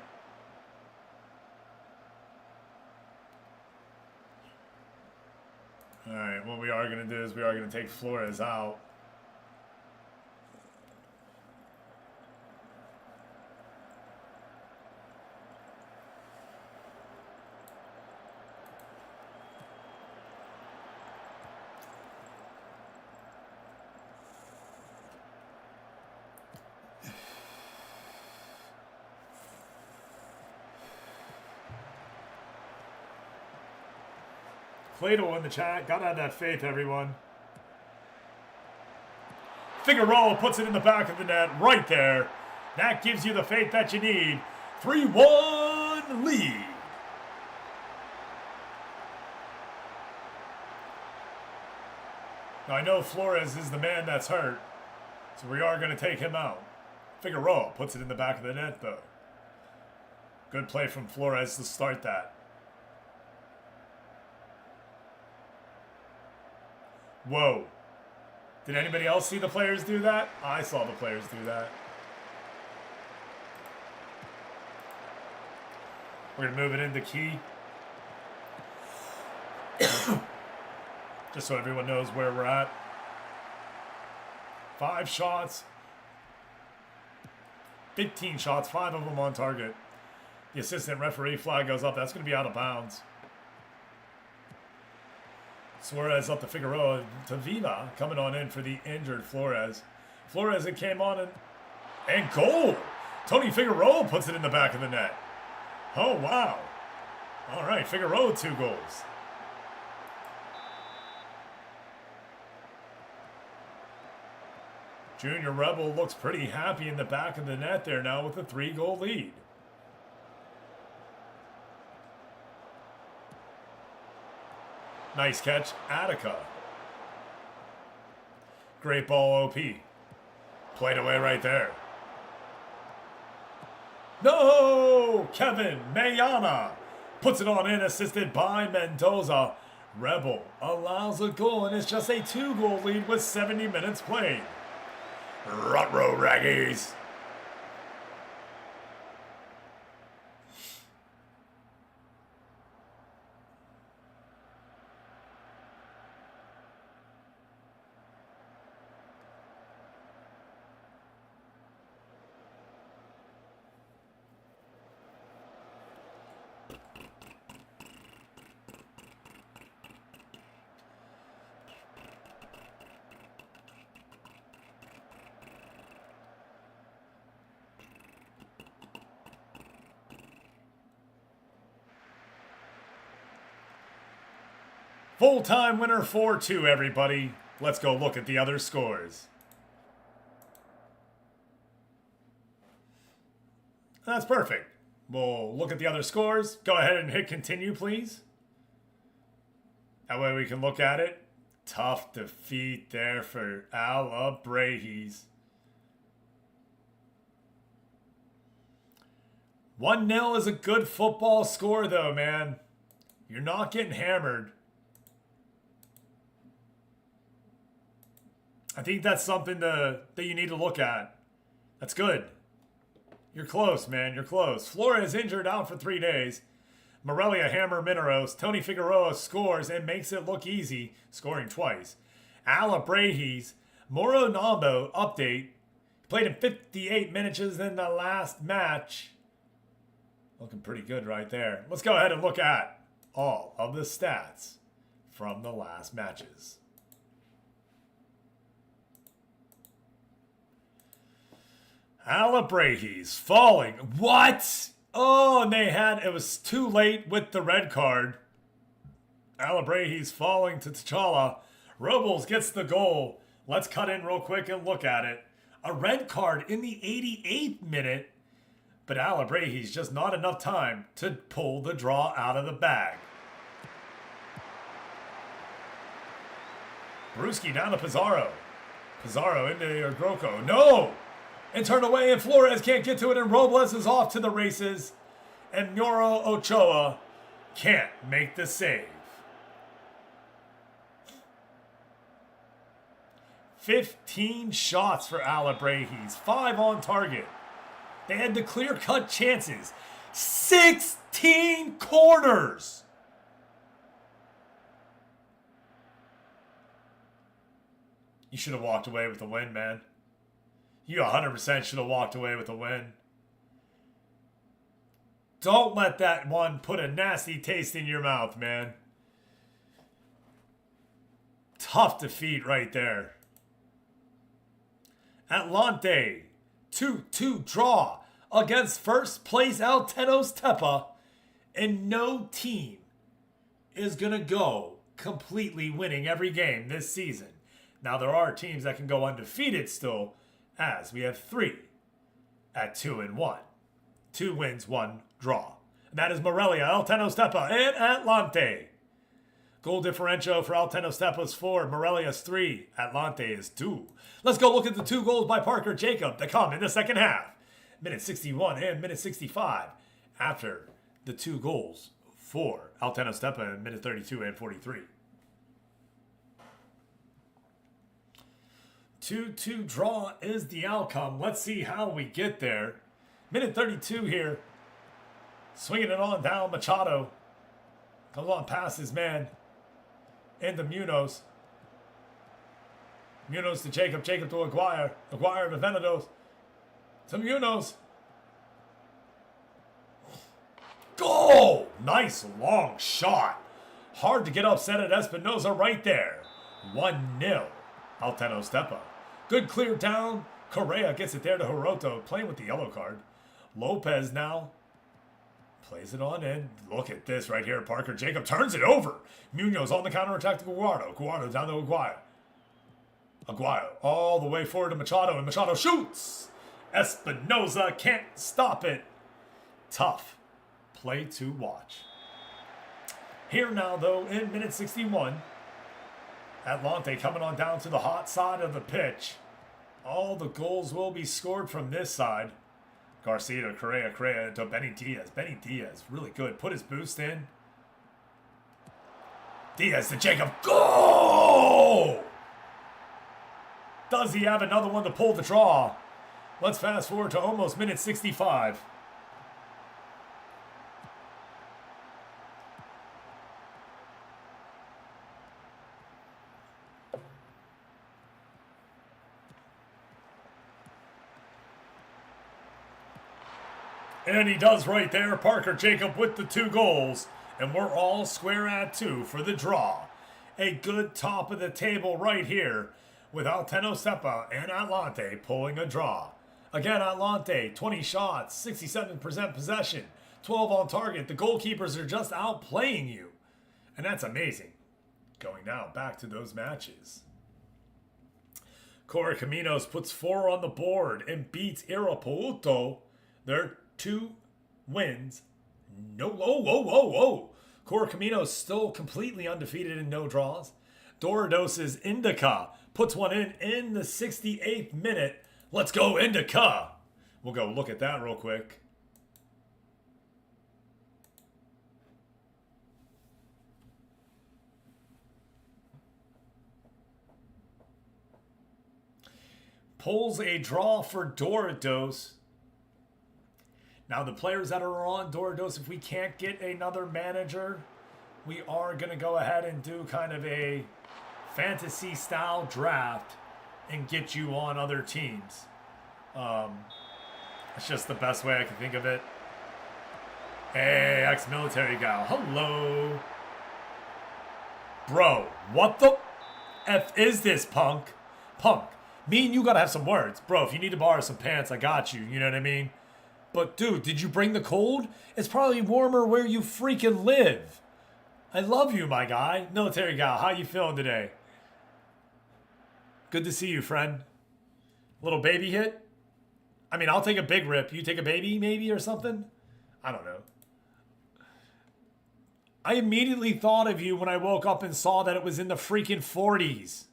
All right, what we are going to do is we are going to take Flores out. Plato in the chat. Gotta have that faith, everyone. Figueroa puts it in the back of the net right there. That gives you the faith that you need. 3-1 lead. Now, I know Flores is the man that's hurt, so we are going to take him out. Figueroa puts it in the back of the net, though. Good play from Flores to start that. Whoa. Did anybody else see the players do that? I saw the players do that. We're going to move it into key. Just so everyone knows where we're at. 5 shots. 15 shots, 5 of them on target. The assistant referee flag goes up. That's going to be out of bounds. Suarez up to Figueroa to Viva, coming on in for the injured Flores. Flores, it came on and goal! Tony Figueroa puts it in the back of the net. Oh, wow. All right, Figueroa 2 goals. Junior Rebel looks pretty happy in the back of the net there now with a 3-goal lead. Nice catch, Attica. Great ball, OP. Played away right there. No! Kevin Mayana puts it on in, assisted by Mendoza. Rebel allows a goal, and it's just a 2-goal lead with 70 minutes played. Ruh-roh, Raggies. Full-time winner 4-2, everybody. Let's go look at the other scores. That's perfect. We'll look at the other scores. Go ahead and hit continue, please. That way we can look at it. Tough defeat there for Rivalries. 1-0 is a good football score, though, man. You're not getting hammered. I think that's something that you need to look at. That's good. You're close, man. You're close. Flores injured out for 3 days. Morelia hammer Mineros. Tony Figueroa scores and makes it look easy, scoring twice. Rivalries. Moro Nambo update. Played in 58 minutes in the last match. Looking pretty good right there. Let's go ahead and look at all of the stats from the last matches. Rivalries falling. What? Oh, and it was too late with the red card. Rivalries falling to T'Challa. Robles gets the goal. Let's cut in real quick and look at it. A red card in the 88th minute. But Rivalries just not enough time to pull the draw out of the bag. Brewski down to Pizarro. Pizarro into Groko. No! And turned away, and Flores can't get to it, and Robles is off to the races. And Muro Ochoa can't make the save. 15 shots for Rivalries, 5 on target. They had the clear-cut chances. 16 corners! You should have walked away with the win, man. You 100% should have walked away with a win. Don't let that one put a nasty taste in your mouth, man. Tough defeat right there. Atlante, 2-2 draw against first place Altenos Tepa. And no team is going to go completely winning every game this season. Now, there are teams that can go undefeated still, as we have 3 at 2-1. 2 wins, 1 draw. And that is Morelia, Altenos Tepa, and Atlante. Goal differential for Altenos Tepa is 4, Morelia's 3, Atlante is 2. Let's go look at the 2 goals by Parker Jacob that come in the second half. Minute 61 and minute 65 after the 2 goals for Altenos Tepa in minute 32 and 43. 2-2 draw is the outcome. Let's see how we get there. Minute 32 here. Swinging it on down. Machado comes on past his man. Into Munoz. Munoz to Jacob. Jacob to Aguirre. Aguirre to Venados. To Munoz. Goal! Nice long shot. Hard to get upset at Espinoza right there. 1-0. Altenos Tepa. Good clear down. Correa gets it there to Hiroto, playing with the yellow card. Lopez now plays it on in. Look at this right here. Parker Jacob turns it over. Munoz on the counterattack to Guardo. Guardo down to Aguirre. Aguirre all the way forward to Machado, and Machado shoots. Espinoza can't stop it. Tough play to watch. Here now, though, in minute 61. Atlante coming on down to the hot side of the pitch. All the goals will be scored from this side. Garcia to Correa to Benny Diaz. Benny Diaz, really good. Put his boost in. Diaz to Jacob. Goal! Does he have another one to pull the draw? Let's fast forward to almost minute 65. And he does right there. Parker Jacob with the 2 goals. And we're all square at 2 for the draw. A good top of the table right here with Altenos Tepa and Atlante pulling a draw. Again, Atlante, 20 shots, 67% possession, 12 on target. The goalkeepers are just outplaying you. And that's amazing. Going now back to those matches. Corey Caminos puts 4 on the board and beats Irapuato. They're 2 wins. No, whoa. Coracaminos still completely undefeated and no draws. Dorados's Indica puts one in the 68th minute. Let's go, Indica. We'll go look at that real quick. Pulls a draw for Dorados. Now the players that are on Dorados, if we can't get another manager, we are going to go ahead and do kind of a fantasy style draft and get you on other teams. It's just the best way I can think of it. Hey, ex-military gal. Hello. Bro, what the F is this, punk? Punk. Me and you gotta have some words. Bro, if you need to borrow some pants, I got you. You know what I mean? But, dude, did you bring the cold? It's probably warmer where you freaking live. I love you, my guy. Military gal, how you feeling today? Good to see you, friend. Little baby hit? I mean, I'll take a big rip. You take a baby, maybe, or something? I don't know. I immediately thought of you when I woke up and saw that it was in the freaking 40s.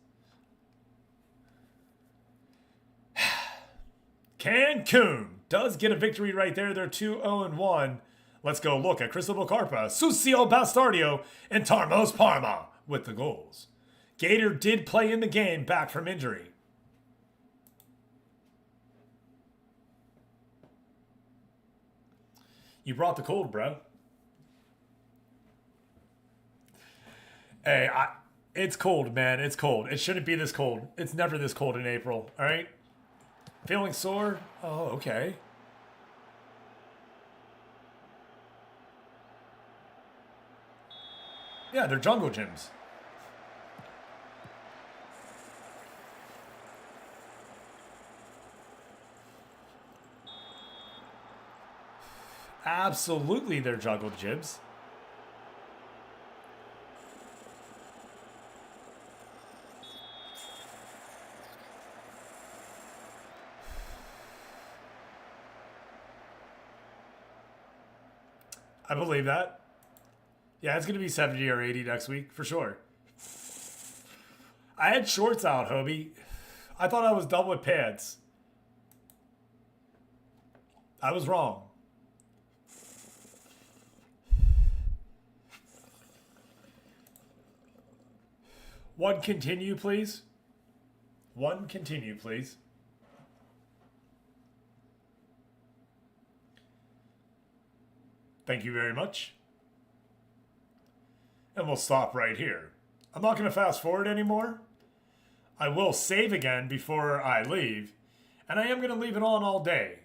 Cancun does get a victory right there. They're 2-0-1. Let's go look at Cristobal Carpa, Sucio Bastardio, and Tarmos Parma with the goals. Gator did play in the game back from injury. You brought the cold, bro. Hey, it's cold, man. It's cold. It shouldn't be this cold. It's never this cold in April, all right? Feeling sore? Oh, okay. Yeah, they're jungle gyms. Absolutely, they're jungle gyms. I believe that. Yeah, it's going to be 70 or 80 next week, for sure. I had shorts out, Hobie. I thought I was done with pants. I was wrong. One continue, please. One continue, please. Thank you very much. And we'll stop right here. I'm not going to fast forward anymore. I will save again before I leave. And I am going to leave it on all day.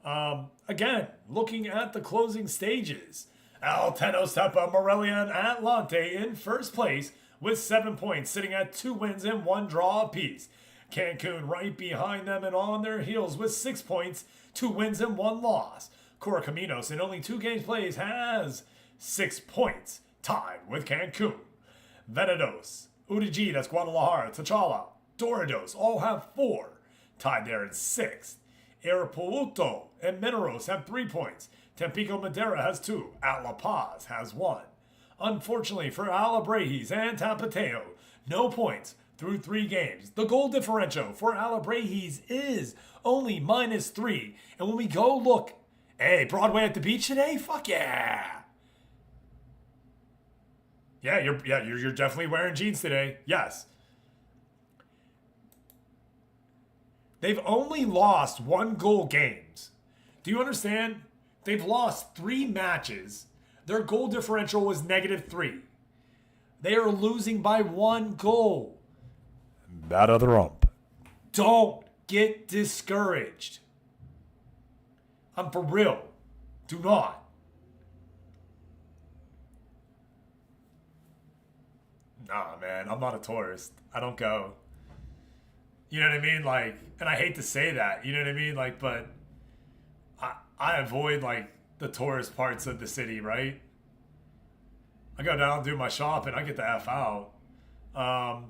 Again, looking at the closing stages. Altenos Tepa, Morelia, and Atlante in first place with 7 points, sitting at 2 wins and 1 draw apiece. Cancun right behind them and on their heels with 6 points, 2 wins and 1 loss. Coracaminos in only 2 games plays has 6 points, tied with Cancun. Venados, Udigi, that's Guadalajara, T'Challa, Dorados all have 4, tied there in 6th. Arapuuto and Mineros have 3 points. Tampico Madera has 2. At La Paz has 1. Unfortunately for Alabrejis and Tapateo, no points through 3 games. The goal differential for Alabrejis is only -3. And when we go look, hey, Broadway at the beach today? Fuck yeah. Yeah, you're definitely wearing jeans today. Yes. They've only lost 1-goal games. Do you understand? They've lost 3 matches. Their goal differential was -3. They are losing by 1 goal. That other ump. Don't get discouraged. I'm for real. Do not. Nah, man, I'm not a tourist. I don't go. You know what I mean? Like, and I hate to say that, you know what I mean? Like, but I avoid, like, the tourist parts of the city, right? I go down, do my shopping, I get the F out.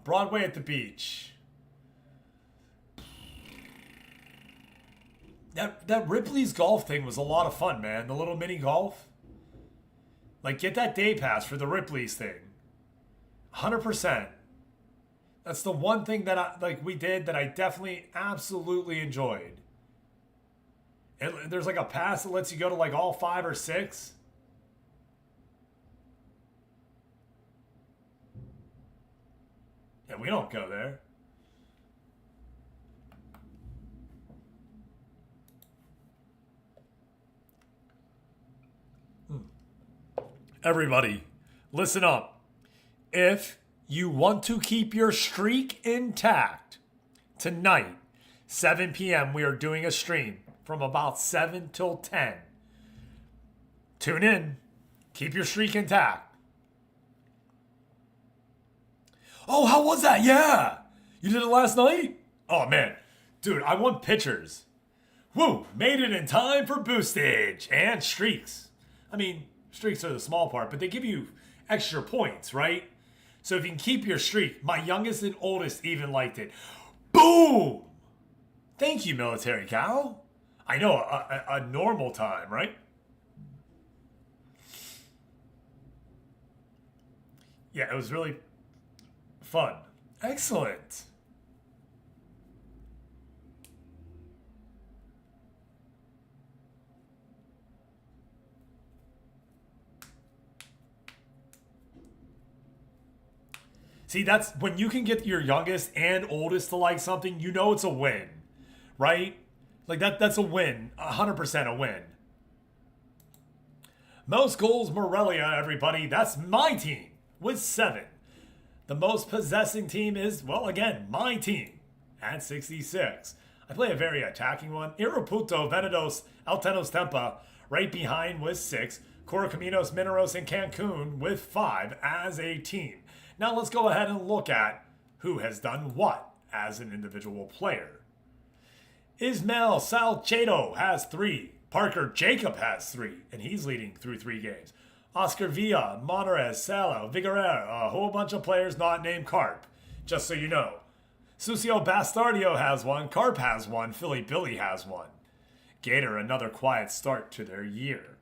Broadway at the beach. That Ripley's golf thing was a lot of fun, man. The little mini golf. Like, get that day pass for the Ripley's thing. 100%. That's the one thing that we did that I definitely absolutely enjoyed. And there's like a pass that lets you go to like all 5 or 6. Yeah, we don't go there. Everybody, listen up. If you want to keep your streak intact, tonight, 7 p.m., we are doing a stream from about 7 till 10. Tune in. Keep your streak intact. Oh, how was that? Yeah. You did it last night? Oh, man. Dude, I want pictures. Woo, made it in time for boostage and streaks. I mean, streaks are the small part, but they give you extra points, right? So if you can keep your streak, my youngest and oldest even liked it. Boom! Thank you, Military Cow. I know, a normal time, right? Yeah, it was really fun. Excellent. See, that's when you can get your youngest and oldest to like something, you know it's a win, right? Like that's a win, 100% a win. Most goals, Morelia, everybody. That's my team with 7. The most possessing team is, well, again, my team at 66. I play a very attacking one. Iraputo, Venados, Altenos Tempa, right behind with 6. Correcaminos, Mineros, and Cancun with 5 as a team. Now let's go ahead and look at who has done what as an individual player. Ismael Salcedo has 3. Parker Jacob has 3, and he's leading through 3 games. Oscar Villa, Monterez, Salo, Vigorera, a whole bunch of players not named Carp, just so you know. Sucio Bastardio has 1, Carp has 1, Philly Billy has 1. Gator, another quiet start to their year.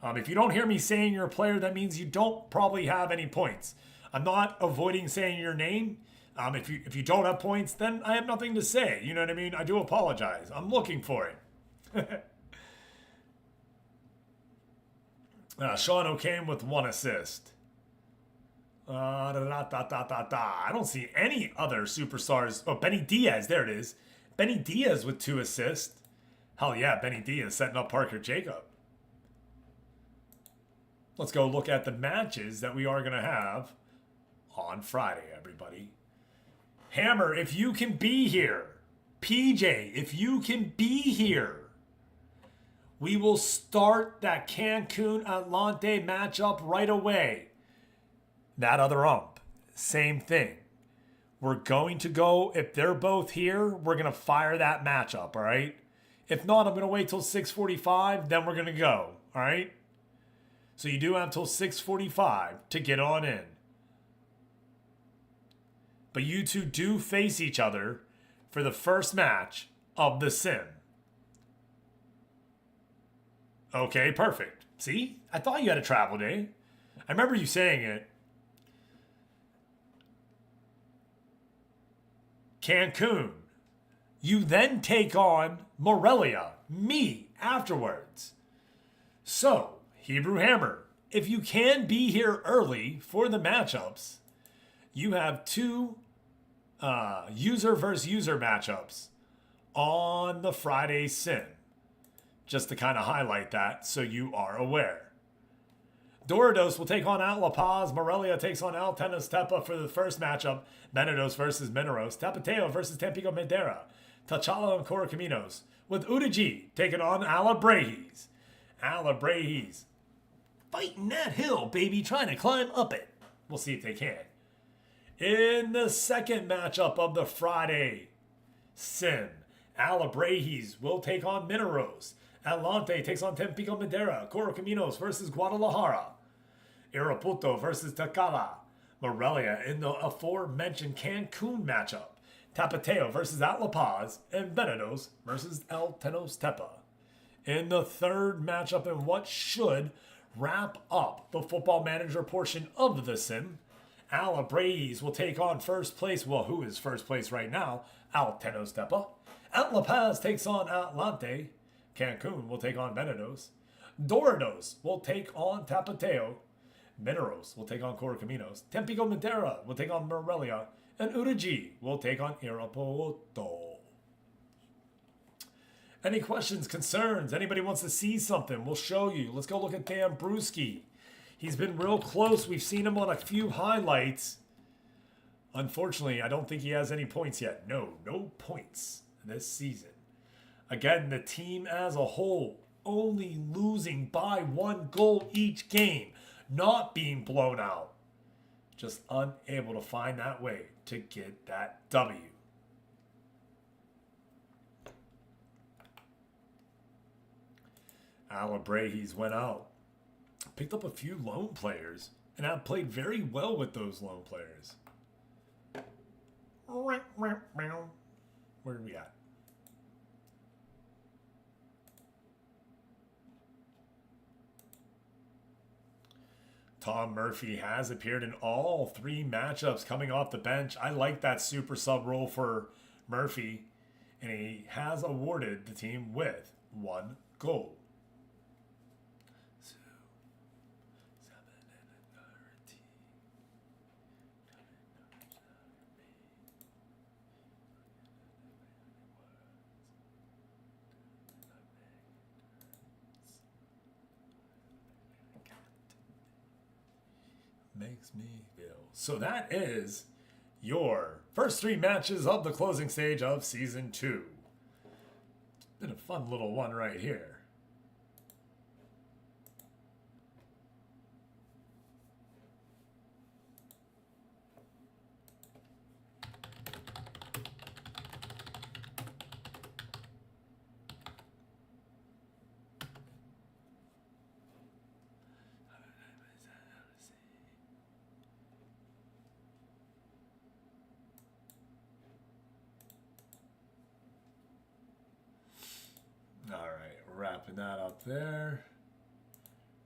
If you don't hear me saying you're a player, that means you don't probably have any points. I'm not avoiding saying your name. If you don't have points, then I have nothing to say. You know what I mean? I do apologize. I'm looking for it. Sean O'Kane with 1 assist. I don't see any other superstars. Oh, Benny Diaz. There it is. Benny Diaz with 2 assists. Hell yeah, Benny Diaz setting up Parker Jacob. Let's go look at the matches that we are going to have on Friday, everybody. Hammer, if you can be here. PJ, if you can be here. We will start that Cancun Atlante matchup right away. That other ump, same thing. We're going to go, if they're both here, we're going to fire that matchup, all right? If not, I'm going to wait till 6:45, then we're going to go, all right? So you do have till 6:45 to get on in. But you two do face each other for the first match of the sim. Okay, perfect. See? I thought you had a travel day. I remember you saying it. Cancun. You then take on Morelia, me, afterwards. So, Hebrew Hammer, if you can be here early for the matchups, you have 2 user versus user matchups on the Friday sim. Just to kind of highlight that so you are aware. Doridos will take on Al La Paz. Morelia takes on Altenos Tepa for the first matchup. Menados versus Mineros. Tapateo versus Tampico Madera. Tachala and Correcaminos. With Udaji taking on Alabrejis. Alabrejis fighting that hill, baby, trying to climb up it. We'll see if they can. In the second matchup of the Friday sim, Alabrejis will take on Mineros. Atlante takes on Tampico Madera. Correcaminos versus Guadalajara. Iraputo versus Tacala. Morelia in the aforementioned Cancun matchup. Tapateo versus at La Paz, and Venados versus El Tenostepa. In the third matchup in what should wrap up the Football Manager portion of the sim, Alabraes will take on first place. Well, who is first place right now? El Tenostepa. At La Paz takes on Atlante. Cancun will take on Venados. Dorados will take on Tapateo. Mineros will take on Correcaminos. Tampico Madera will take on Morelia. And Urigi will take on Irapuato. Any questions, concerns? Anybody wants to see something? We'll show you. Let's go look at Dan Brewski. He's been real close. We've seen him on a few highlights. Unfortunately, I don't think he has any points yet. No points this season. Again, the team as a whole only losing by 1 goal each game. Not being blown out. Just unable to find that way to get that W. Alabraes went out. Picked up a few loan players and have played very well with those loan players. Where are we at? Tom Murphy has appeared in all 3 matchups coming off the bench. I like that super sub role for Murphy, and he has awarded the team with 1 goal. Makes me feel. So that is your first 3 matches of the closing stage of Season 2. It's been a fun little one right here. All right, wrapping that up there.